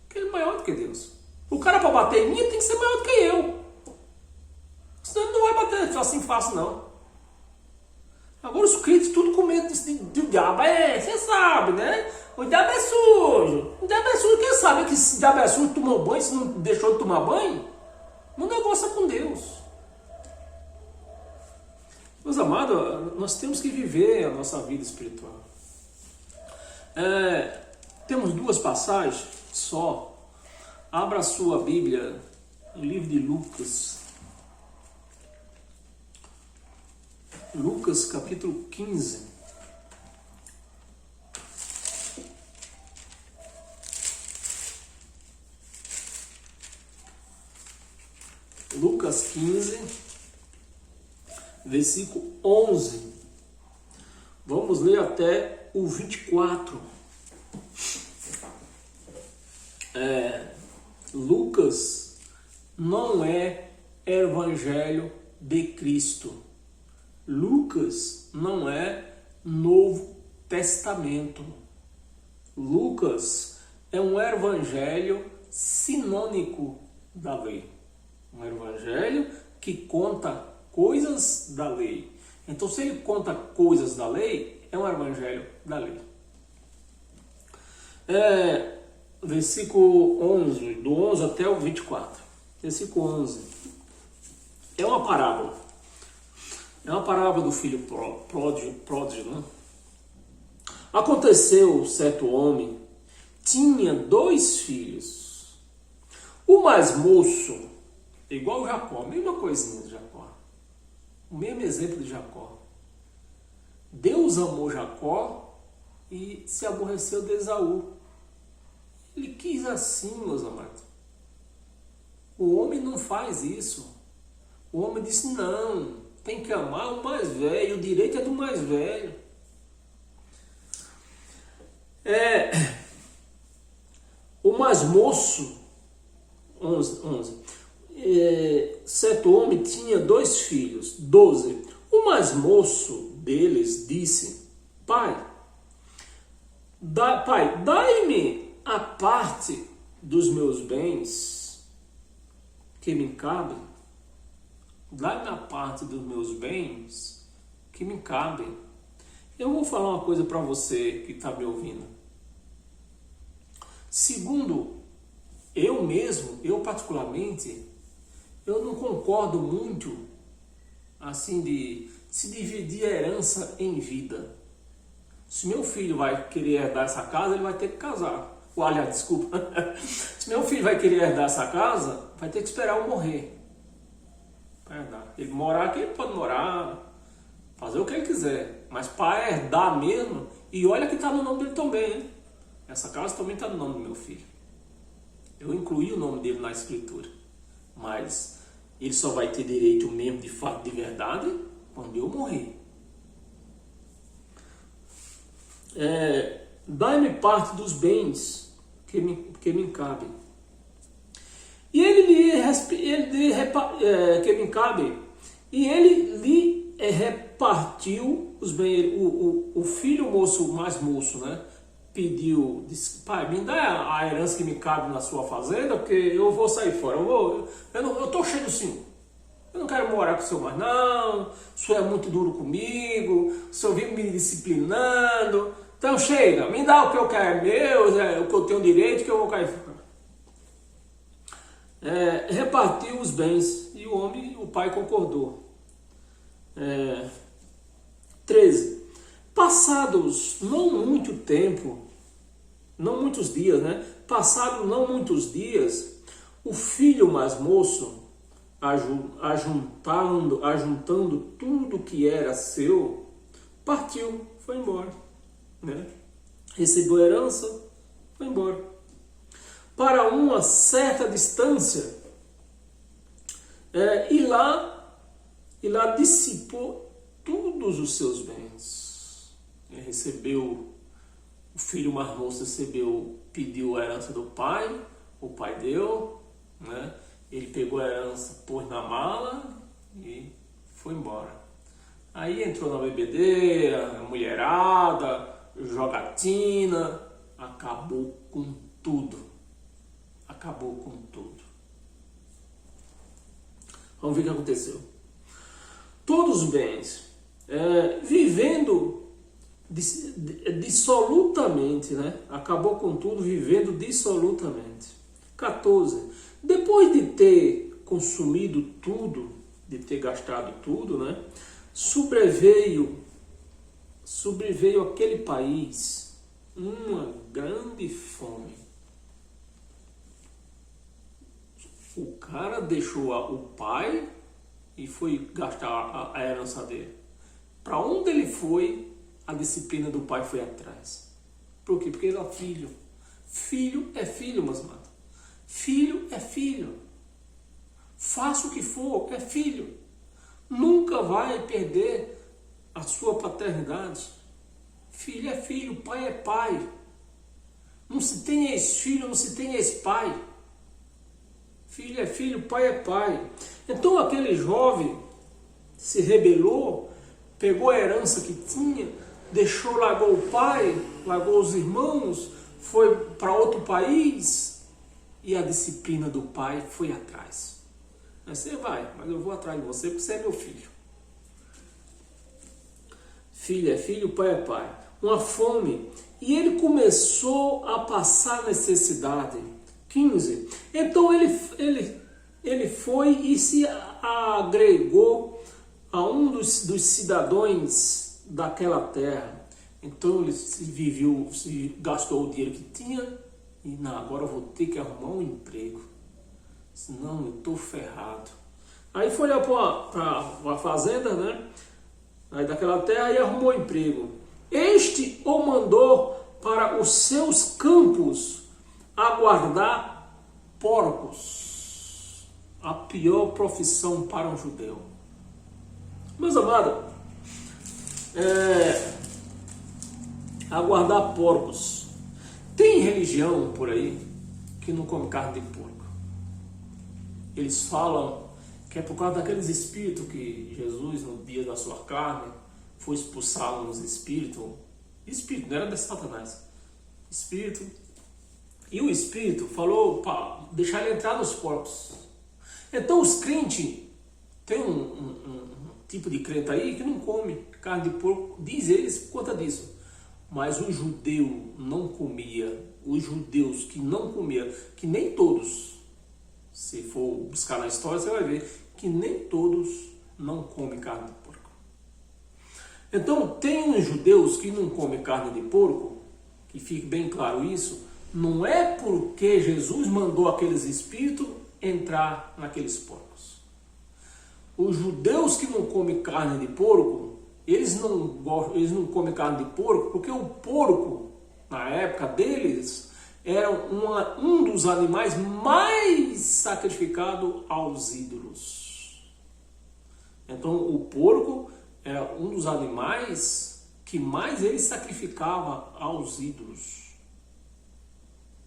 Porque ele é maior do que Deus. O cara para bater em mim tem que ser maior do que eu. Senão ele não vai bater assim fácil, não. Agora os crentes tudo com medo do diabo. Você sabe, né? O diabo é sujo. O diabo é sujo. Quem sabe que se o diabo é sujo, tomou banho, se não deixou de tomar banho? Não negocia com Deus. Meus amados, nós temos que viver a nossa vida espiritual. Temos duas passagens só. Abra a sua Bíblia no livro de Lucas. Lucas capítulo 15. Lucas 15, versículo 11. Vamos ler até o 24. Lucas não é evangelho de Cristo. Lucas não é Novo Testamento. Lucas é um evangelho sinônico da lei. Um evangelho que conta coisas da lei. Então, se ele conta coisas da lei, é um evangelho da lei. Versículo 11, do 11 até o 24. Versículo 11. É uma parábola. É uma parábola do filho pródigo, né? Aconteceu, certo homem tinha 2 filhos. O mais moço, igual o Jacó, mesma coisinha de Jacó. O mesmo exemplo de Jacó. Deus amou Jacó e se aborreceu de Esaú. Ele quis assim, meus amados. O homem não faz isso. O homem disse, não, tem que amar o mais velho, o direito é do mais velho. O mais moço, 11. Certo homem tinha 2 filhos, 12. O mais moço deles disse, Pai, dai-me a parte dos meus bens que me cabem. Dai-me a parte dos meus bens que me cabem. Eu vou falar uma coisa para você que está me ouvindo. Segundo eu particularmente, eu não concordo muito assim de se dividir a herança em vida. Se meu filho vai querer herdar essa casa, ele vai ter que casar. Aliás, desculpa. Se meu filho vai querer herdar essa casa, vai ter que esperar eu morrer para herdar. Ele morar aqui, ele pode morar, fazer o que ele quiser. Mas para herdar mesmo, e olha que está no nome dele também, hein? Essa casa também está no nome do meu filho. Eu incluí o nome dele na escritura. Mas ele só vai ter direito mesmo de fato, de verdade, quando eu morrer. Dai-me parte dos bens que me cabem. E ele lhe repartiu os bens. O filho moço, mais moço, né? Pediu, disse, pai, me dá a herança que me cabe na sua fazenda, porque eu vou sair fora. Eu estou cheio do senhor. Eu não quero morar com o senhor mais não. O senhor é muito duro comigo. O senhor vive me disciplinando. Então chega, me dá o que eu quero, o que eu tenho direito, que eu vou cair fora. Repartiu os bens e o pai concordou. 13. Passados não muito tempo, não muitos dias, né? Passados não muitos dias, o filho mais moço, ajuntando tudo que era seu, partiu, foi embora, né? Recebeu a herança, foi embora. Para uma certa distância, e lá dissipou todos os seus bens. Ele recebeu, o filho mais moço pediu a herança do pai, o pai deu, né? Ele pegou a herança, pôs na mala e foi embora. Aí entrou na bebedeira, mulherada, jogatina, acabou com tudo. Acabou com tudo. Vamos ver o que aconteceu. Todos os bens, vivendo dissolutamente, né? Acabou com tudo, vivendo dissolutamente. 14. Depois de ter consumido tudo, de ter gastado tudo, né? Sobreveio àquele país uma grande fome. O cara deixou o pai e foi gastar a herança dele. Para onde ele foi, a disciplina do pai foi atrás. Por quê? Porque ele é filho. Filho é filho, meus amados. Filho é filho. Faça o que for, é filho. Nunca vai perder a sua paternidade. Filho é filho, pai é pai. Não se tem ex-filho, não se tem ex-pai. Filho é filho, pai é pai. Então aquele jovem se rebelou, pegou a herança que tinha, deixou, largou o pai, largou os irmãos, foi para outro país e a disciplina do pai foi atrás. Você vai, mas eu vou atrás de você porque você é meu filho. Filho é filho, pai é pai. Uma fome. E ele começou a passar necessidade. 15. Então ele foi e se agregou a um dos cidadãos daquela terra. Então ele se gastou o dinheiro que tinha e não, agora eu vou ter que arrumar um emprego. Senão eu estou ferrado. Aí foi lá para a fazenda, né? Aí daquela terra e arrumou um emprego. Este o mandou para os seus campos a guardar porcos. A pior profissão para um judeu. Meus amados, aguardar porcos. Tem religião por aí que não come carne de porco. Eles falam que é por causa daqueles espíritos que Jesus, no dia da sua carne, foi expulsar uns espíritos. Espírito, não era de Satanás. Espírito. E o espírito falou para deixar ele entrar nos porcos. Então os crentes, tem um tipo de crente aí que não come carne de porco, diz eles por conta disso. Mas o judeu não comia, os judeus que não comiam, que nem todos, se for buscar na história você vai ver que nem todos não comem carne de porco. Então tem uns judeus que não comem carne de porco, que fique bem claro isso, não é porque Jesus mandou aqueles espíritos entrar naqueles porcos. Os judeus que não comem carne de porco, eles não comem carne de porco porque o porco, na época deles, era um dos animais mais sacrificados aos ídolos. Então o porco era um dos animais que mais ele sacrificava aos ídolos.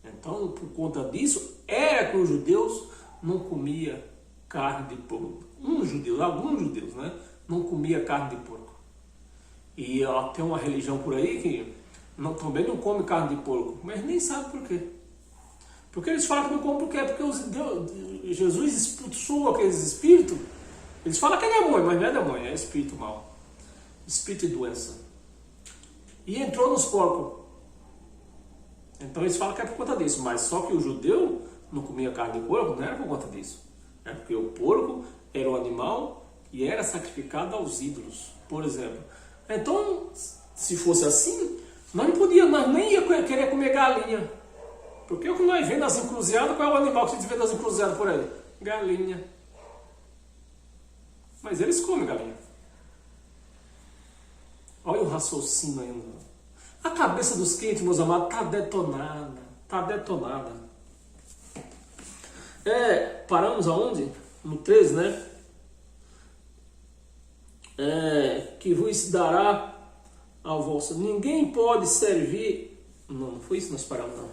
Então, por conta disso, era que os judeus não comiam carne de porco. Alguns judeus, né, não comiam carne de porco. E tem uma religião por aí que também não come carne de porco, mas nem sabe por quê. Porque eles falam que não come por quê? Porque Jesus expulsou aqueles espíritos. Eles falam que é demônio, mas não é demônio, é espírito mau. Espírito de doença. E entrou nos porcos. Então eles falam que é por conta disso, mas só que o judeu não comia carne de porco, não era por conta disso. É porque o porco era um animal e era sacrificado aos ídolos, por exemplo. Então, se fosse assim, nós nem ia querer comer galinha. Porque o que nós vemos nas encruzilhadas, qual é o animal que a gente vê nas encruzilhadas por aí? Galinha. Mas eles comem galinha. Olha o raciocínio ainda. A cabeça dos crentes, meus amados, está detonada. Está detonada. Paramos aonde? No 13, né? Que vos dará ao vosso. Ninguém pode servir. Não foi isso que nós paramos, não.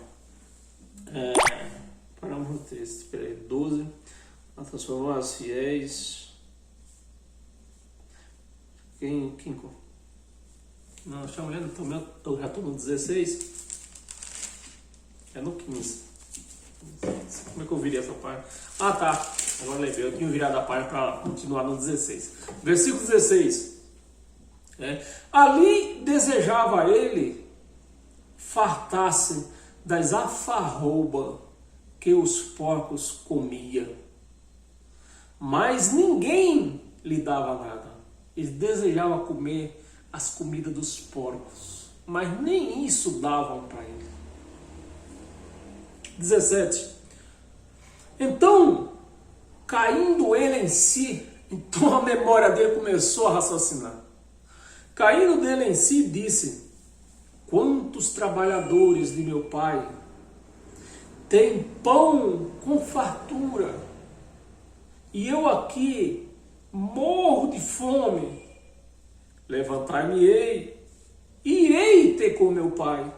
Paramos no 13. Espera aí, 12. A transformar os fiéis. Quem não, deixa eu olhar, eu já estou no 16. É no 15. Como é que eu virei essa parte? Ah, tá. Agora lembrei, eu tinha virado a página para continuar no 16. Versículo 16. Ali desejava ele fartar-se das alfarrobas que os porcos comiam. Mas ninguém lhe dava nada. Ele desejava comer as comidas dos porcos, mas nem isso davam para ele. 17. Então, caindo ele em si, então a memória dele começou a raciocinar. Caindo dele em si, disse: quantos trabalhadores de meu pai têm pão com fartura, e eu aqui morro de fome. Levantar-me-ei irei ter com meu pai.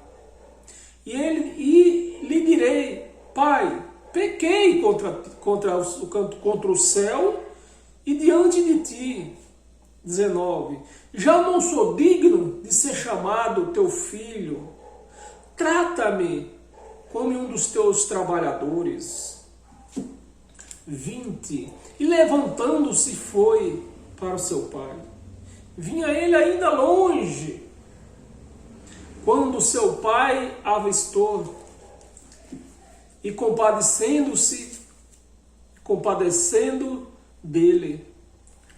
E lhe direi, pai, pequei contra o céu e diante de ti. 19. Já não sou digno de ser chamado teu filho. Trata-me como um dos teus trabalhadores. 20. E levantando-se foi para o seu pai. Vinha ele ainda longe, quando seu pai avistou, e compadecendo dele,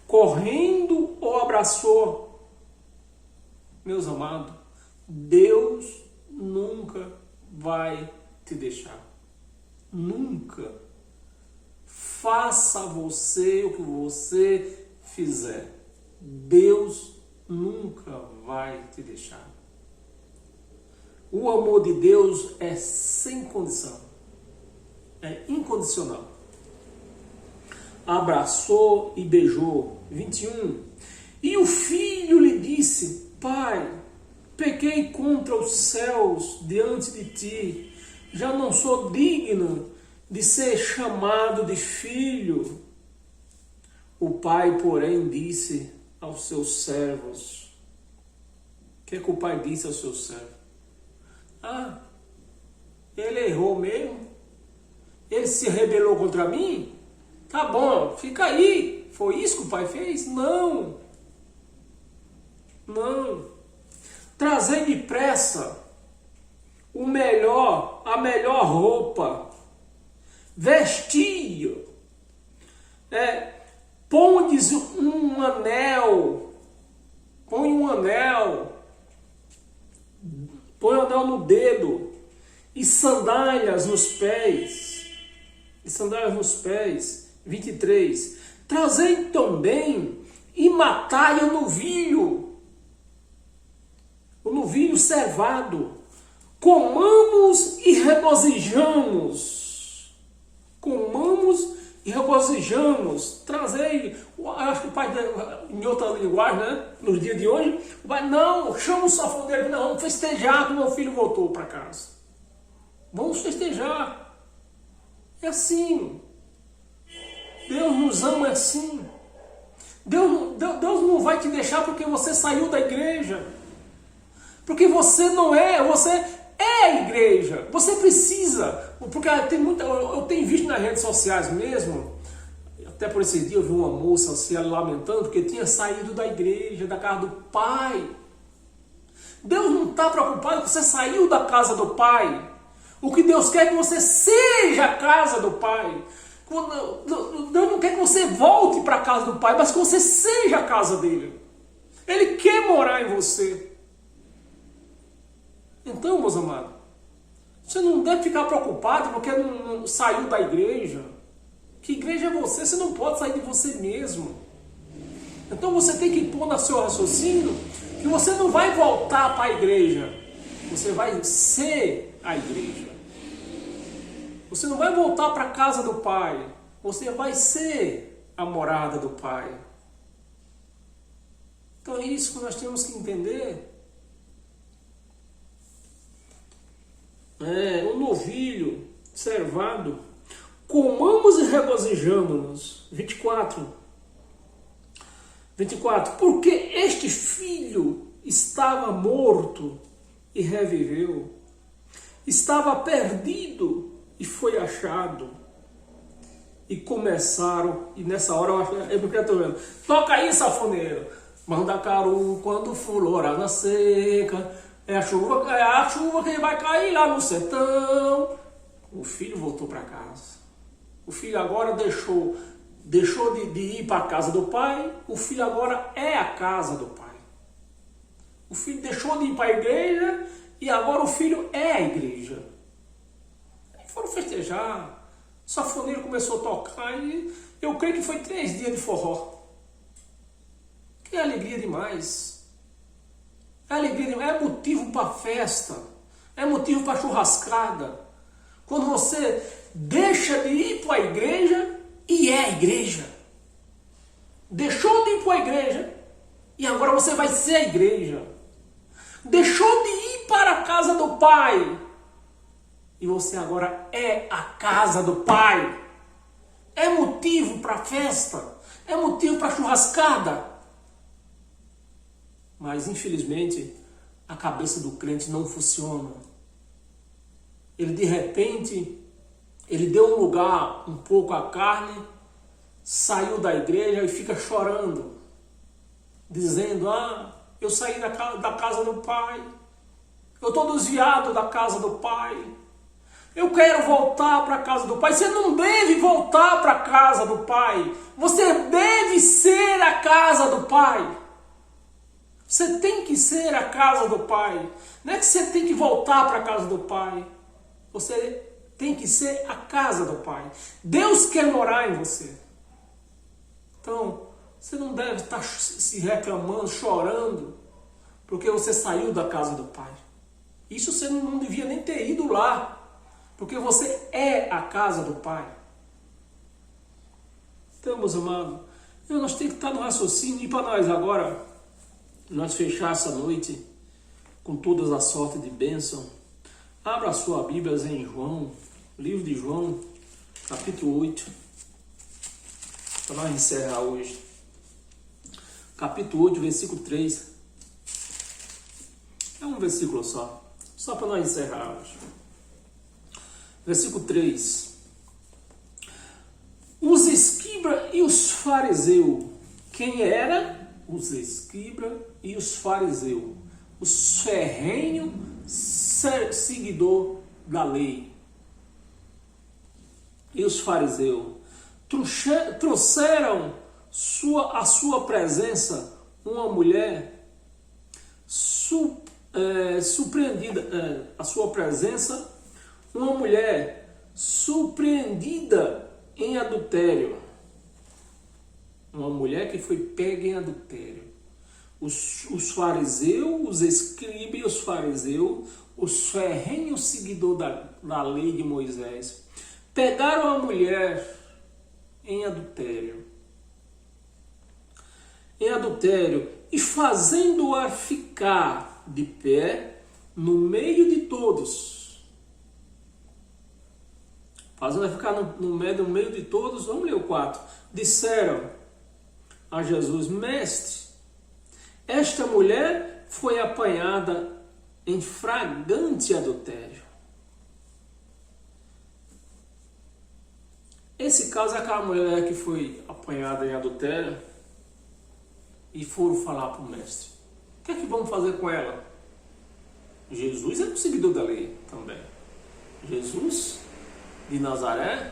correndo o abraçou. Meus amados, Deus nunca vai te deixar. Nunca. Faça você o que você fizer, Deus nunca vai te deixar. O amor de Deus é sem condição, é incondicional. Abraçou e beijou. 21. E o filho lhe disse, pai, pequei contra os céus diante de ti, já não sou digno de ser chamado de filho. O pai, porém, disse aos seus servos. O que é que o pai disse aos seus servos? Ah, ele errou mesmo? Ele se rebelou contra mim? Tá bom, fica aí. Foi isso que o pai fez? Não. Não. Trazei depressa a melhor roupa, vestiu, pondes um anel, põe um anel no dedo, e sandálias nos pés, 23. Trazei também e matai o novilho cevado, comamos e regozijamos. Trazei, acho que o pai, em outra linguagem, né? Nos dias de hoje, o pai, não, chama o safoneiro, não, vamos festejar que meu filho voltou para casa. Vamos festejar. É assim. Deus nos ama assim. Deus não vai te deixar porque você saiu da igreja. Porque você não é, você é a igreja. Você precisa. Porque eu tenho visto nas redes sociais mesmo, até por esse dia eu vi uma moça se lamentando porque tinha saído da igreja, da casa do pai. Deus não está preocupado que você saiu da casa do pai. O que Deus quer é que você seja a casa do pai. Deus não quer que você volte para a casa do pai, mas que você seja a casa dele. Ele quer morar em você. Então, meus amados, você não deve ficar preocupado porque não saiu da igreja. Que igreja é você? Você não pode sair de você mesmo. Então você tem que pôr no seu raciocínio que você não vai voltar para a igreja. Você vai ser a igreja. Você não vai voltar para a casa do Pai. Você vai ser a morada do Pai. Então é isso que nós temos que entender. Um novilho cevado, comamos e regozijamo-nos. 24. Porque este filho estava morto e reviveu, estava perdido e foi achado. E começaram, e nessa hora eu estou vendo, toca aí, safoneiro, Mandacaru, quando florar na seca, é a chuva que vai cair lá no sertão. O filho voltou para casa. O filho agora deixou de ir para a casa do pai. O filho agora é a casa do pai. O filho deixou de ir para a igreja e agora o filho é a igreja. Aí foram festejar. O safoneiro começou a tocar e eu creio que foi 3 dias de forró. Que alegria demais. É alegria demais. É motivo para festa. É motivo para churrascada. Quando você deixa de ir para a igreja e é a igreja. Deixou de ir para a igreja e agora você vai ser a igreja. deixou de ir para a casa do Pai. E você agora é a casa do Pai. É motivo para festa, é motivo para churrascada. Mas infelizmente a cabeça do crente não funciona. Ele de repente, ele deu um lugar um pouco à carne, saiu da igreja e fica chorando, dizendo: eu saí da casa do Pai, eu estou desviado da casa do Pai, eu quero voltar para a casa do Pai. Você não deve voltar para a casa do Pai, você deve ser a casa do Pai. Você tem que ser a casa do Pai. Não é que você tem que voltar para a casa do Pai. Você tem que ser a casa do Pai. Deus quer morar em você. Então, você não deve estar se reclamando, chorando, porque você saiu da casa do Pai. Isso você não devia nem ter ido lá, porque você é a casa do Pai. Então, meus amados, nós temos que estar no raciocínio. E para nós agora, nós fechar essa noite com todas as sortes de bênção, abra a sua Bíblia em João, livro de João, capítulo 8, para nós encerrar hoje. Capítulo 8, versículo 3. É um versículo só para nós encerrar hoje. Versículo 3. Os escribas e os fariseus. Quem era? Os escribas e os fariseus. Os ferrenhos seguidor da lei. E os fariseus trouxeram a sua presença uma mulher surpreendida, a sua presença uma mulher surpreendida em adultério. Uma mulher que foi pega em adultério. Os fariseus, os escribas e os fariseus, os ferrenhos seguidores da lei de Moisés, pegaram a mulher em adultério. E fazendo-a ficar de pé no meio de todos. Fazendo-a ficar no meio de todos, vamos ler o 4. Disseram a Jesus: Mestre, esta mulher foi apanhada em flagrante adultério. Esse caso é aquela mulher que foi apanhada em adultério e foram falar para o mestre: o que é que vamos fazer com ela? Jesus é um seguidor da lei também. Jesus de Nazaré,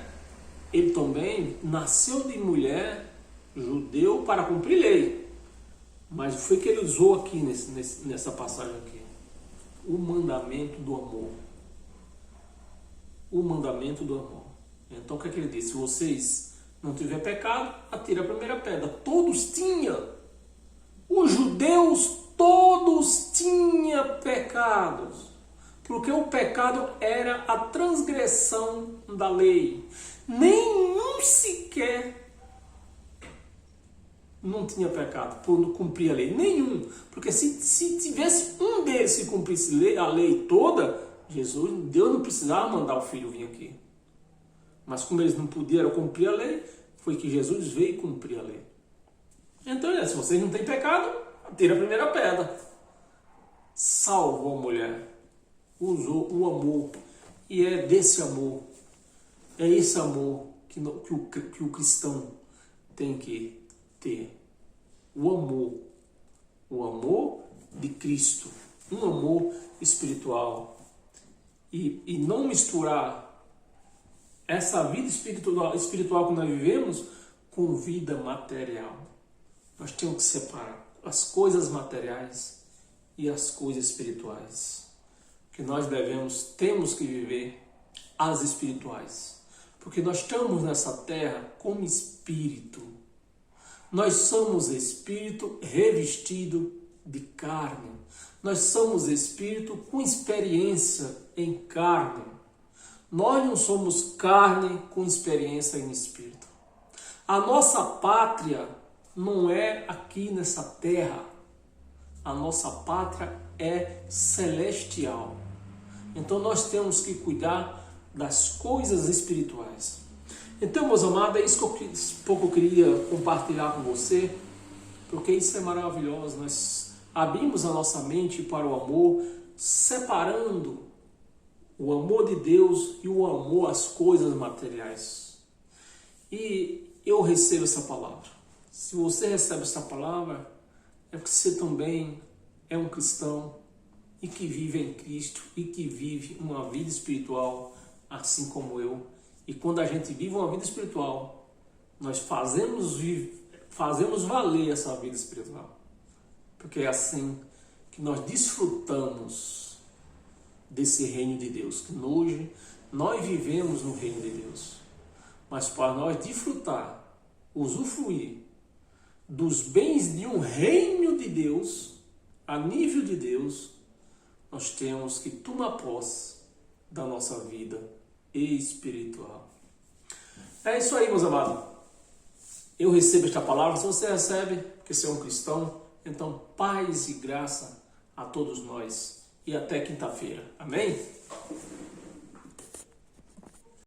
ele também nasceu de mulher judeu para cumprir lei. Mas foi que ele usou aqui nessa passagem aqui: o mandamento do amor. O mandamento do amor. Então o que é que ele disse? Se vocês não tiverem pecado, atire a primeira pedra. Todos tinham. Os judeus todos tinham pecados. Porque o pecado era a transgressão da lei. Nenhum sequer não tinha pecado por não cumprir a lei. Nenhum. Porque se tivesse um deles que cumprisse a lei toda, Deus não precisava mandar o filho vir aqui. Mas como eles não puderam cumprir a lei, foi que Jesus veio cumprir a lei. Então, se vocês não têm pecado, atire a primeira pedra. Salvou a mulher. Usou o amor. E é desse amor, é esse amor que o cristão tem que ter. O amor de Cristo. Um amor espiritual. E não misturar essa vida espiritual que nós vivemos com vida material. Nós temos que separar as coisas materiais e as coisas espirituais. Que nós temos que viver as espirituais. Porque nós estamos nessa terra como espírito. Nós somos espírito revestido de carne. Nós somos espírito com experiência em carne. Nós não somos carne com experiência em espírito. A nossa pátria não é aqui nessa terra. A nossa pátria é celestial. Então nós temos que cuidar das coisas espirituais. Então, meus amados, é isso que eu queria compartilhar com você, porque isso é maravilhoso. Nós abrimos a nossa mente para o amor, separando o amor de Deus e o amor às coisas materiais. E eu recebo essa palavra. Se você recebe essa palavra, é porque você também é um cristão e que vive em Cristo e que vive uma vida espiritual assim como eu. E quando a gente vive uma vida espiritual, nós fazemos valer essa vida espiritual. Porque é assim que nós desfrutamos desse reino de Deus. Que hoje nós vivemos no reino de Deus. Mas para nós desfrutar, usufruir dos bens de um reino de Deus, a nível de Deus, nós temos que tomar posse da nossa vida espiritual. É isso aí, meus amados. Eu recebo esta palavra. Se você recebe, porque você é um cristão, então paz e graça a todos nós. E até quinta-feira. Amém?